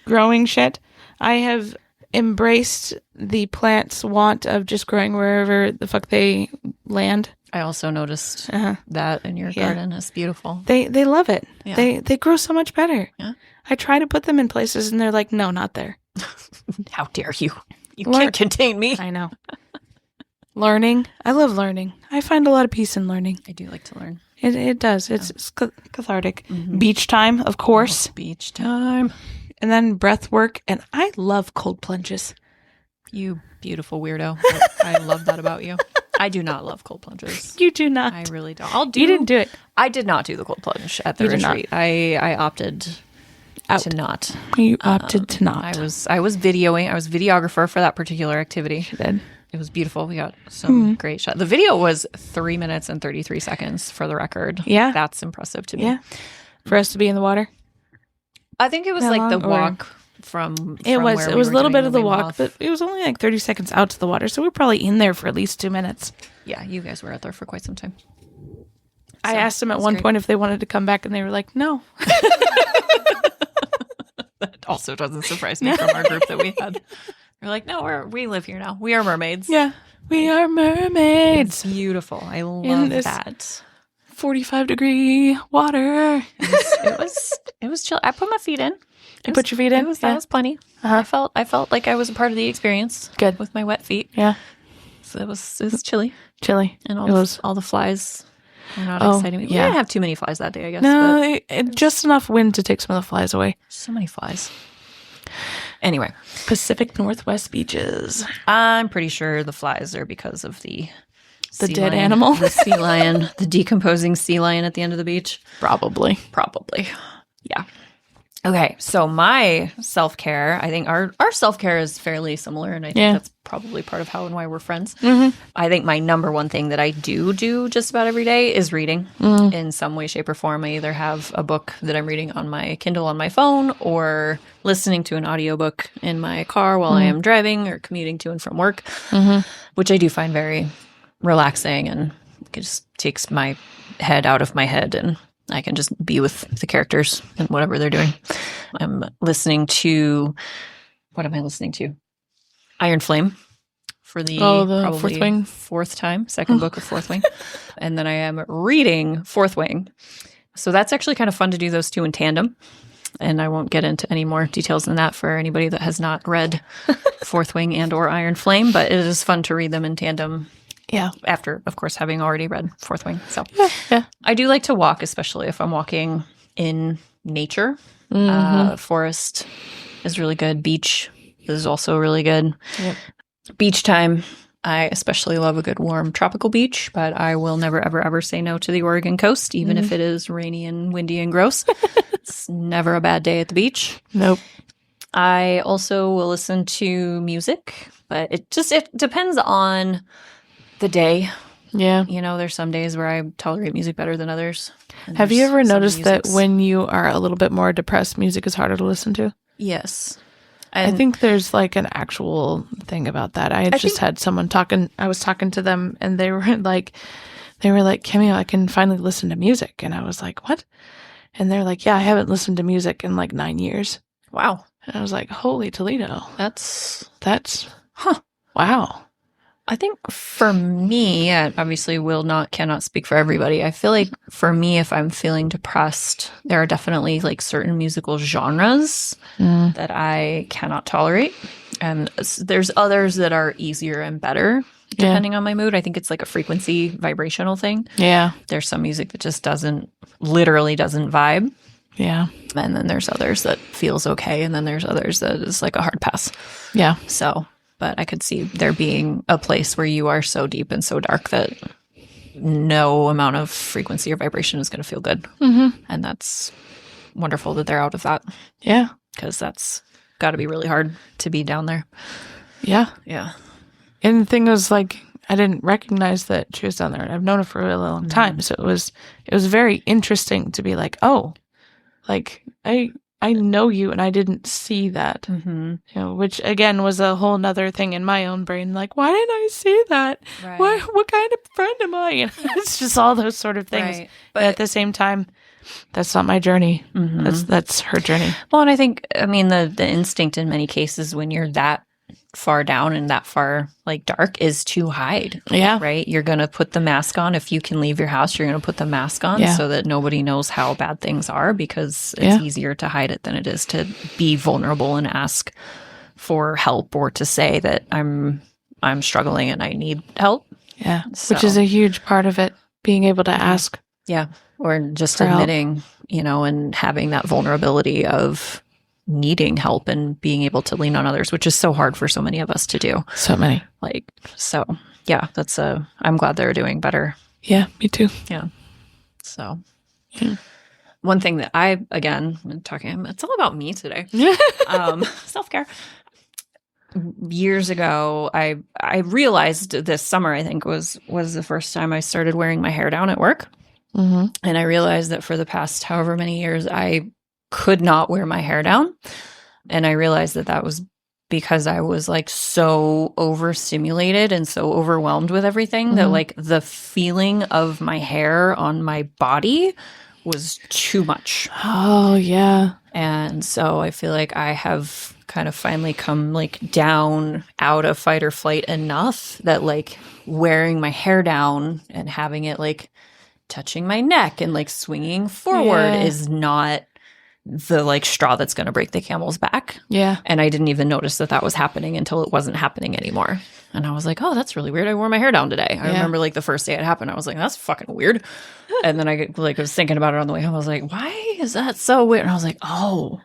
Growing shit. I have embraced the plant's want of just growing wherever the fuck they land. I also noticed Uh-huh. that in your Yeah. garden. It's beautiful. They love it. Yeah. They grow so much better. Yeah. I try to put them in places and they're like, no, not there. How dare you? You Learn- can't contain me. I know. Learning. I love learning. I find a lot of peace in learning. I do like to learn. It does. It's cathartic. Beach time, of course. Beach time. And then breath work. And I love cold plunges. You beautiful weirdo. I love that about you. I do not love cold plunges. You do not. I really don't. I'll do. You didn't do it. I did not do the cold plunge at the You did not. retreat. I opted Out. to not. You opted to not. I was videoing. I was videographer for that particular activity. You did. It was beautiful. We got some great shots. The video was 3 minutes and 33 seconds for the record. Yeah. That's impressive to me. Yeah. For us to be in the water. I think it was How like the long, or- walk from It was. where It we was a were little doing bit of the Wim walk, Hof. but it was only like 30 seconds out to the water. So we were probably in there for at least 2 minutes. Yeah, you guys were out there for quite some time. I So, asked them at that's one great. point if they wanted to come back, and they were like, no. That also doesn't surprise me from our group that we had. We're like, no, we live here now. We are mermaids. Yeah. We are mermaids. It's beautiful. I In love this- that. 45-degree water. It was chill. I put my feet in. You put your feet in? That was plenty. Uh-huh. I felt like I was a part of the experience. Good. With my wet feet. Yeah. So it was chilly. Chilly. And It was. all the flies were not Oh, exciting. We yeah. didn't have too many flies that day, I guess. No, just enough wind to take some of the flies away. But so many flies. Anyway, Pacific Northwest beaches. I'm pretty sure the flies are because of the The sea dead lion, animal? the sea lion, the decomposing sea lion at the end of the beach. Probably. Yeah. Okay, so my self-care, I think our self-care is fairly similar, and I think that's probably part of how and why we're friends. I think my number one thing that I do just about every day is reading in some way, shape, or form. I either have a book that I'm reading on my Kindle on my phone or listening to an audiobook in my car while I am driving or commuting to and from work, which I do find very relaxing, and it just takes my head out of my head, and I can just be with the characters and whatever they're doing. I'm listening to, what am I listening to? Iron Flame for the probably fourth time, second book of Fourth Wing. And then I am reading Fourth Wing. So that's actually kind of fun to do those two in tandem. And I won't get into any more details than that for anybody that has not read Fourth Wing and or Iron Flame, but it is fun to read them in tandem. Yeah. After, of course, having already read Fourth Wing. So yeah. I do like to walk, especially if I'm walking in nature. Forest is really good. Beach is also really good. Yep. Beach time. I especially love a good warm tropical beach, but I will never, ever, ever say no to the Oregon coast, even if it is rainy and windy and gross. It's never a bad day at the beach. Nope. I also will listen to music, but it depends on the day. Yeah. You know, there's some days where I tolerate music better than others. Have you ever noticed that when you are a little bit more depressed, music is harder to listen to? Yes. I think there's like an actual thing about that. I just had someone I was talking to them and they were like, Kimmy, I can finally listen to music. And I was like, what? And they're like, yeah, I haven't listened to music in like 9 years. Wow. And I was like, holy Toledo. That's wow. I think for me, I obviously cannot speak for everybody. I feel like for me, if I'm feeling depressed, there are definitely like certain musical genres that I cannot tolerate. And there's others that are easier and better depending on my mood. I think it's like a frequency vibrational thing. Yeah. There's some music that just literally doesn't vibe. Yeah. And then there's others that feels okay. And then there's others that is like a hard pass. Yeah. So, but I could see there being a place where you are so deep and so dark that no amount of frequency or vibration is going to feel good. And that's wonderful that they're out of that. Yeah. Because that's got to be really hard to be down there. Yeah. Yeah. And the thing was, like, I didn't recognize that she was down there, and I've known her for a really long time. So it was very interesting to be like, oh, like I know you, and I didn't see that. You know, which again was a whole nother thing in my own brain. Like, why didn't I see that? Right. What kind of friend am I? You know, it's just all those sort of things. Right. But at the same time, that's not my journey. That's her journey. Well, and I think, I mean, the instinct in many cases when you're that far down and that far like dark is to hide. Yeah. Right? You're going to put the mask on. If you can leave your house, you're going to put the mask on so that nobody knows how bad things are, because it's easier to hide it than it is to be vulnerable and ask for help or to say that I'm struggling and I need help. Yeah. So, which is a huge part of it, being able to ask. Yeah. Or just admitting, you know, and having that vulnerability of needing help and being able to lean on others, which is so hard for so many of us to do. So many. Like, so yeah, I'm glad they're doing better. Yeah, me too. Yeah. So one thing that it's all about me today. Self-care. Years ago, I realized this summer, I think was the first time I started wearing my hair down at work. And I realized that for the past however many years, I could not wear my hair down. And I realized that was because I was like so overstimulated and so overwhelmed with everything that like the feeling of my hair on my body was too much. Oh, yeah. And so I feel like I have kind of finally come like down out of fight or flight enough that like wearing my hair down and having it like touching my neck and like swinging forward is not the like straw that's going to break the camel's back. Yeah. And I didn't even notice that was happening until it wasn't happening anymore. And I was like, oh, that's really weird. I wore my hair down today. I remember like the first day it happened, I was like, that's fucking weird. And then I was thinking about it on the way home. I was like, why is that so weird? And I was like, oh,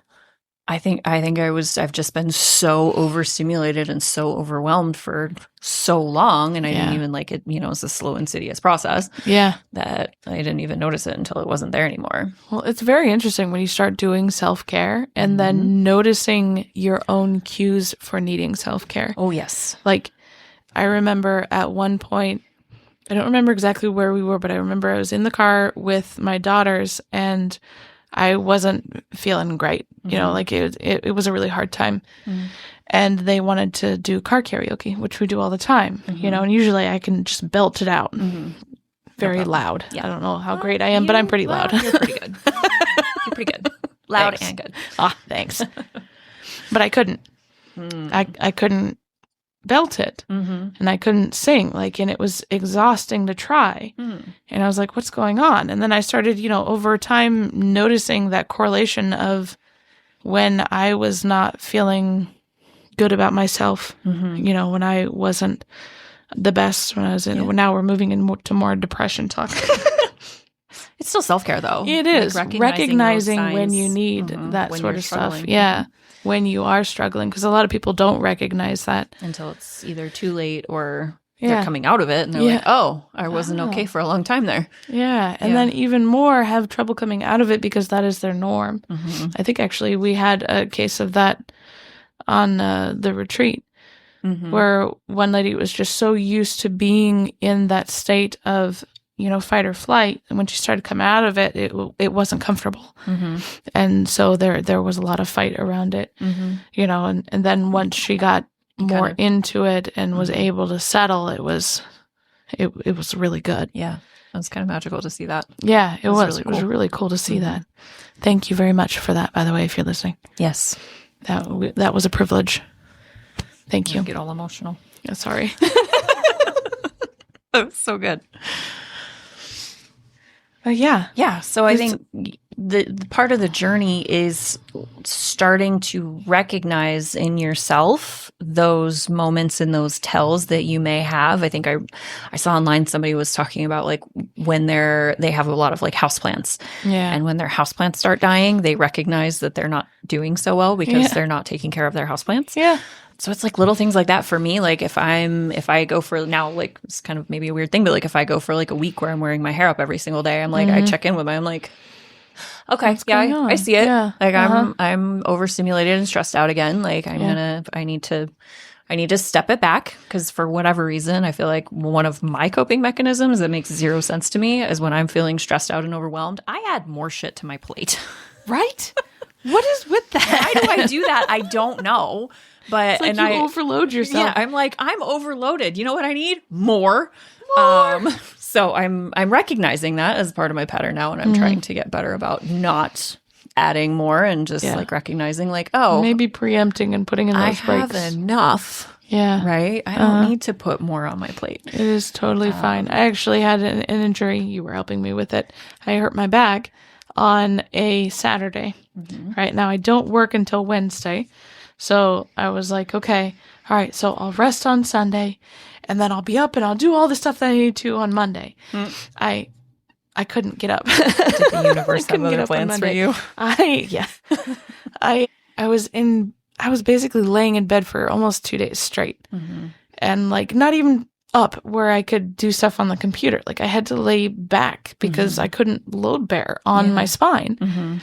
I've just been so overstimulated and so overwhelmed for so long. And I didn't even like it, it's a slow, insidious process. Yeah. That I didn't even notice it until it wasn't there anymore. Well, it's very interesting when you start doing self-care and then noticing your own cues for needing self-care. Oh, yes. Like, I remember at one point, I don't remember exactly where we were, but I remember I was in the car with my daughters and I wasn't feeling great. Like it was a really hard time. And they wanted to do car karaoke, which we do all the time, and usually I can just belt it out very loud. Yeah. I don't know how great I am, but I'm pretty loud. You're pretty good. You're pretty good. Loud and good. Thanks. But I couldn't. I couldn't belt it and I couldn't sing, and it was exhausting to try. And I was like, what's going on? And then I started, over time noticing that correlation of when I was not feeling good about myself, when I wasn't the best, when I was in, now we're moving into more depression talk. It's still self-care though. It is recognizing when you need that when sort of stuff. Yeah. When you are struggling, because a lot of people don't recognize that until it's either too late or they're coming out of it and they're like, oh, I wasn't okay for a long time there. Yeah. And then even more have trouble coming out of it because that is their norm. I think actually we had a case of that on the retreat where one lady was just so used to being in that state of fight or flight. And when she started to come out of it, it wasn't comfortable. And so there was a lot of fight around it, and then once she got more into it and was able to settle, it was really good. Yeah. It was kind of magical to see that. Yeah, it was. It was really cool to see that. Thank you very much for that, by the way, if you're listening. Yes. That was a privilege. Thank you. I get all emotional. Yeah, sorry. That was so good. Yeah. So I think the part of the journey is starting to recognize in yourself those moments and those tells that you may have. I think I saw online somebody was talking about when they have a lot of houseplants. Yeah. And when their houseplants start dying, they recognize that they're not doing so well because they're not taking care of their houseplants. Yeah. So it's little things like that for me. If I go for now, it's kind of maybe a weird thing, but if I go for a week where I'm wearing my hair up every single day, I'm I check in with I'm okay, I see it. Yeah. I'm overstimulated and stressed out again. I need to step it back because for whatever reason, I feel like one of my coping mechanisms that makes zero sense to me is when I'm feeling stressed out and overwhelmed, I add more shit to my plate. Right? What is with that? Why do I do that? I don't know. But it's you overload yourself. Yeah, I'm overloaded. You know what I need? More. So I'm recognizing that as part of my pattern now, and I'm trying to get better about not adding more and just recognizing maybe preempting and putting in those breaks. I have enough. Yeah. Right? I don't need to put more on my plate. It is totally fine. I actually had an injury. You were helping me with it. I hurt my back on a Saturday. Right now, I don't work until Wednesday. So I was like, okay, all right, so I'll rest on Sunday and then I'll be up and I'll do all the stuff that I need to on Monday. I couldn't get up. Did the universe have other plans for you? I was basically laying in bed for almost 2 days straight. And not even up where I could do stuff on the computer. I had to lay back because I couldn't load bear on my spine.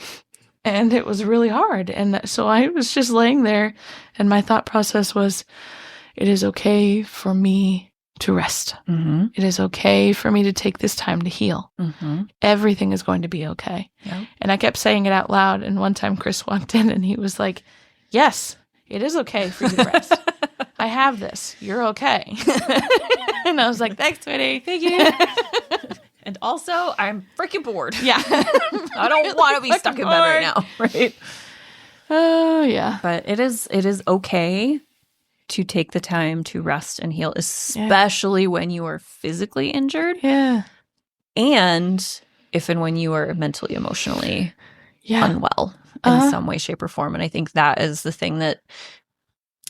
And it was really hard. And so I was just laying there and my thought process was, it is okay for me to rest. It is okay for me to take this time to heal. Everything is going to be okay. Yep. And I kept saying it out loud. And one time Chris walked in and he was like, yes, it is okay for you to rest. I have this. You're okay. And I was like, thanks, sweetie. Thank you. And also, I'm freaking bored. Yeah. I don't want to be stuck in bed right now. Right? Oh, yeah. But it is okay to take the time to rest and heal, especially when you are physically injured. Yeah. And if and when you are mentally, emotionally unwell in some way, shape, or form. And I think that is the thing that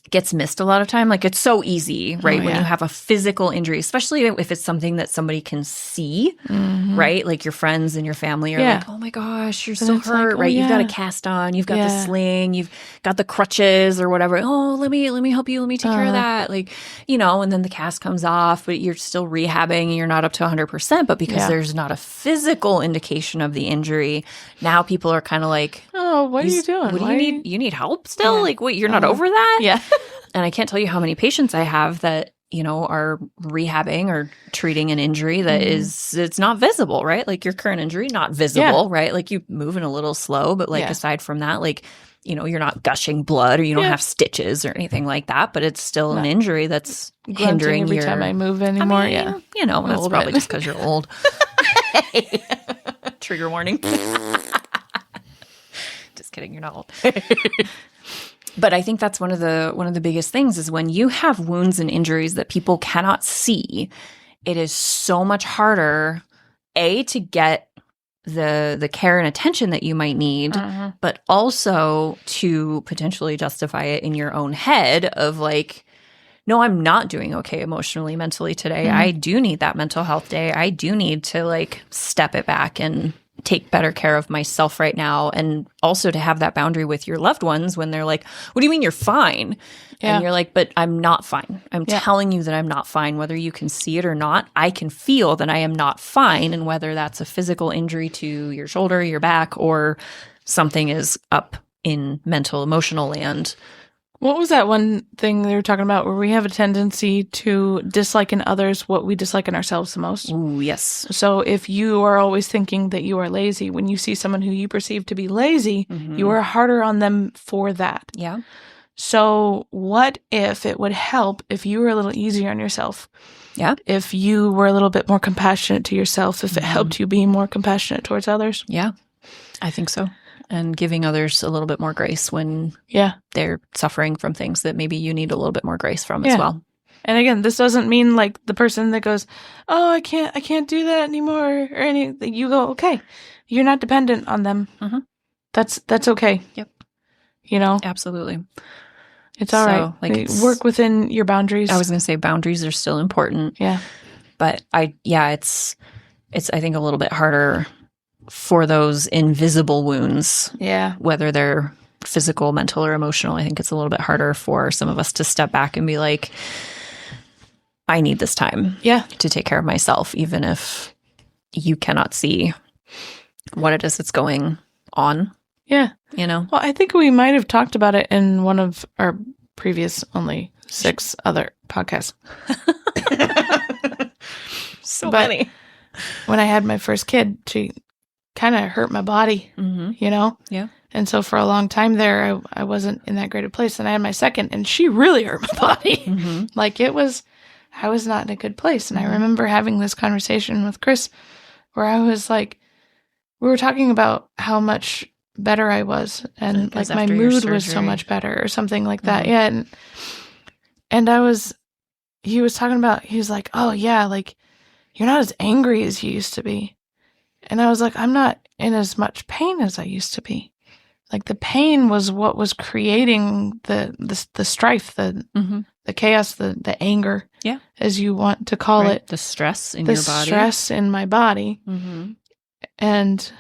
gets missed a lot of time. Like, it's so easy, right? Oh, When yeah. you have a physical injury, especially if it's something that somebody can see, right? Like your friends and your family are Yeah. like, oh my gosh, you're And so it's like, hurt, oh, right? You've got a yeah. cast on, you've got the Yeah. sling, you've got the crutches or whatever. Oh, let me help you. Let me take care of that. Like, and then the cast comes off, but you're still rehabbing and you're not up to 100%. But because Yeah. there's not a physical indication of the injury, now people are kind of like, Oh, what are you doing? what do Why you are need? You need help still? Yeah. Like, wait, you're not over that? Yeah. And I can't tell you how many patients I have that, are rehabbing or treating an injury that it's not visible, right? Like your current injury, not visible, right? Like you moving a little slow, but like aside from that, like, you're not gushing blood or you don't have stitches or anything like that, but it's still an injury that's hindering every your... time I move anymore. That's probably just because you're old. Trigger warning. Just kidding, you're not old. But I think that's one of the biggest things is when you have wounds and injuries that people cannot see, it is so much harder, to get the care and attention that you might need, but also to potentially justify it in your own head of like, no, I'm not doing okay emotionally, mentally today. I do need that mental health day. I do need to like step it back and take better care of myself right now. And also to have that boundary with your loved ones when they're like, what do you mean you're fine? Yeah. And you're like, but I'm not fine. I'm telling you that I'm not fine. Whether you can see it or not, I can feel that I am not fine. And whether that's a physical injury to your shoulder, your back, or something is up in mental, emotional land. What was that one thing they were talking about where we have a tendency to dislike in others what we dislike in ourselves the most? Ooh, yes. So if you are always thinking that you are lazy, when you see someone who you perceive to be lazy, you are harder on them for that. Yeah. So what if it would help if you were a little easier on yourself? Yeah. If you were a little bit more compassionate to yourself, if it helped you be more compassionate towards others? Yeah, I think so. And giving others a little bit more grace when they're suffering from things that maybe you need a little bit more grace from as well. And again, this doesn't mean like the person that goes, "Oh, I can't do that anymore," or anything. You go, "Okay, you're not dependent on them. That's okay." Yep. Absolutely, it's So, all right. like, Work within your boundaries. I was going to say boundaries are still important. Yeah, but it's I think a little bit harder for those invisible wounds. Yeah, whether they're physical, mental, or emotional. I think it's a little bit harder for some of us to step back and be like, I need this time to take care of myself, even if you cannot see what it is that's going on. Yeah. Well, I think we might have talked about it in one of our previous only 6 other podcasts. So many. When I had my first kid, she kind of hurt my body, Yeah. And so for a long time there, I wasn't in that great a place. And I had my second, and she really hurt my body. Like I was not in a good place. And I remember having this conversation with Chris where I was like, we were talking about how much better I was, and like my mood was so much better or something like that. Yeah. And he was talking about, he was like, oh yeah, like you're not as angry as you used to be. And I was like, I'm not in as much pain as I used to be. Like the pain was what was creating the strife, the chaos, the anger, as you want to call it. The stress in your body. The stress in my body. And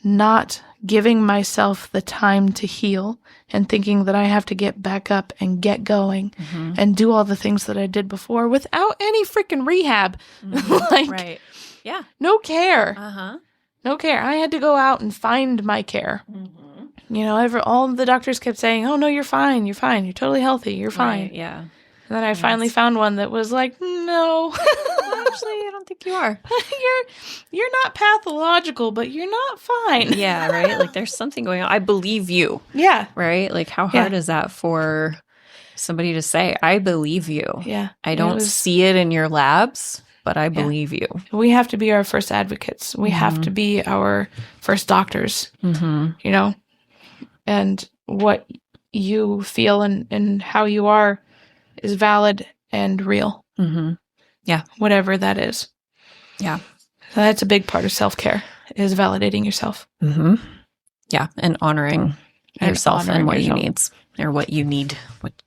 not giving myself the time to heal and thinking that I have to get back up and get going and do all the things that I did before without any freaking rehab. Right. Yeah. No care. No care. I had to go out and find my care. All the doctors kept saying, oh, no, you're fine. You're fine. You're totally healthy. You're fine. Right, yeah. And then I finally found one that was like, no. Actually, I don't think you are. You're not pathological, but you're not fine. Yeah, right? Like there's something going on. I believe you. Yeah. Right? Like how hard is that for somebody to say, I believe you. Yeah. I don't see it in your labs, but I believe you. We have to be our first advocates. We have to be our first doctors, and what you feel and how you are is valid and real. Yeah. Whatever that is. Yeah. So that's a big part of self-care, is validating yourself. Yeah. And honoring yourself and what honoring you needs or what you need,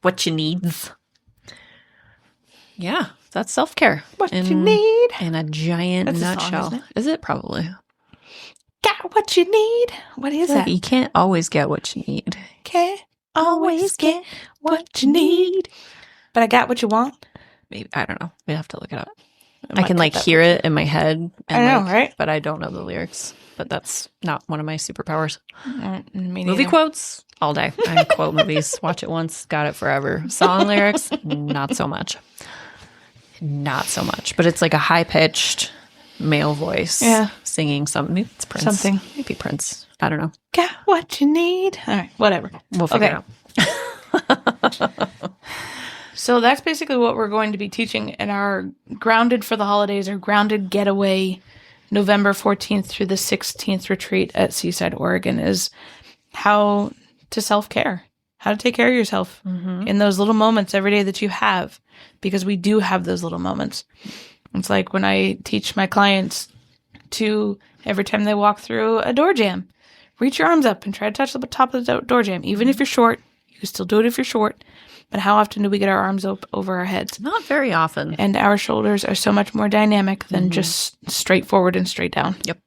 what you needs. Yeah, that's self-care. What you need. In a giant That's a song, nutshell. isn't it? Is it? Probably. Got what you need. What is that? You can't always get what you need. Can't always get what you need. But I got what you want. Maybe, I don't know. We have to look it up. I I can like hear it in my head. I know, right? But I don't know the lyrics. But that's not one of my superpowers. Me Movie quotes all day. I quote movies. Watch it once. Got it forever. Song lyrics, not so much. Not so much. But it's like a high pitched male voice. Yeah. Singing something. Maybe it's Prince. Something. Maybe Prince. I don't know. Got what you need. All right, whatever. We'll figure it out. So that's basically what we're going to be teaching in our Grounded for the Holidays or Grounded Getaway November 14th through the 16th retreat at Seaside, Oregon, is how to self-care, how to take care of yourself in those little moments every day that you have, because we do have those little moments. It's like when I teach my clients to, every time they walk through a door jamb, reach your arms up and try to touch the top of the door jamb. Even if you're short, you can still do it if you're short. But how often do we get our arms up over our heads? Not very often. And our shoulders are so much more dynamic than just straight forward and straight down. Yep.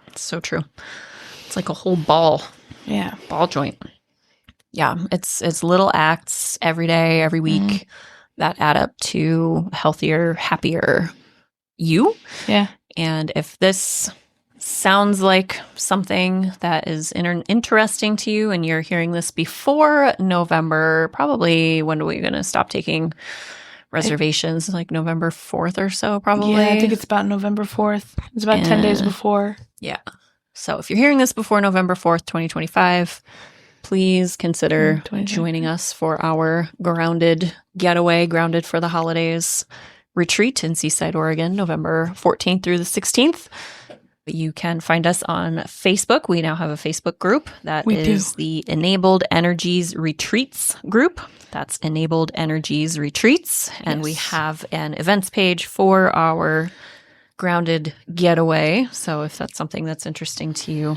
It's so true. It's like a whole ball. Yeah. Ball joint. Yeah. It's little acts every day, every week that add up to healthier, happier you. Yeah. And if this sounds like something that is interesting to you and you're hearing this before November, probably when are we going to stop taking reservations? Like November 4th or so, probably. Yeah, I think it's about November 4th. It's about 10 days before. Yeah. So if you're hearing this before November 4th, 2025, please consider joining us for our Grounded Getaway, Grounded for the Holidays retreat in Seaside, Oregon, November 14th through the 16th. You can find us on Facebook. We now have a Facebook group that is the Enabled Energies Retreats group. That's Enabled Energies Retreats. And we have an events page for our Grounded Getaway. So if that's something that's interesting to you,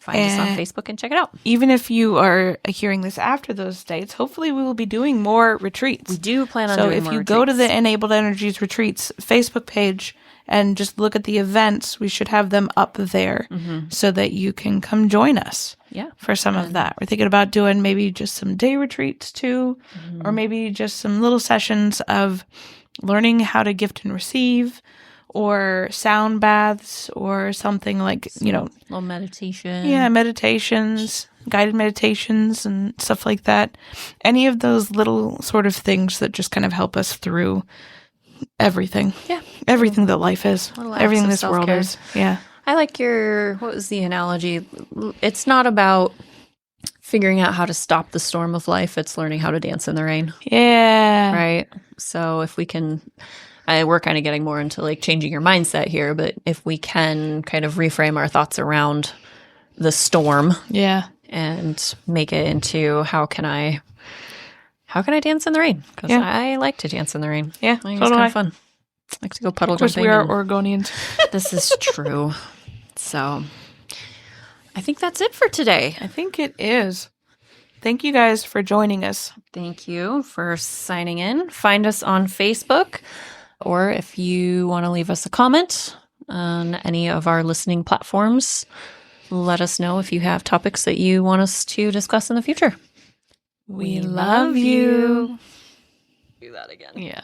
find us on Facebook and check it out. Even if you are hearing this after those dates, hopefully we will be doing more retreats. We do plan on doing more retreats. So if you go to the Enabled Energies Retreats Facebook page and just look at the events, we should have them up there so that you can come join us for some of that. We're thinking about doing maybe just some day retreats too, or maybe just some little sessions of learning how to gift and receive, or sound baths, or something like, little meditation. Yeah, meditations, guided meditations and stuff like that. Any of those little sort of things that just kind of help us through everything. Yeah. Everything that life is. Everything this world is. Yeah. I like what was the analogy? It's not about figuring out how to stop the storm of life. It's learning how to dance in the rain. Yeah. Right. So if we can, we're kind of getting more into like changing your mindset here, but if we can kind of reframe our thoughts around the storm. Yeah. And make it into how can I dance in the rain? Because I like to dance in the rain. Yeah, I think it's kind of fun. I like to go puddle jumping. Of course, we are Oregonians. This is true. So I think that's it for today. I think it is. Thank you guys for joining us. Thank you for signing in. Find us on Facebook, or if you want to leave us a comment on any of our listening platforms, let us know if you have topics that you want us to discuss in the future. We love you. Do that again. Yeah.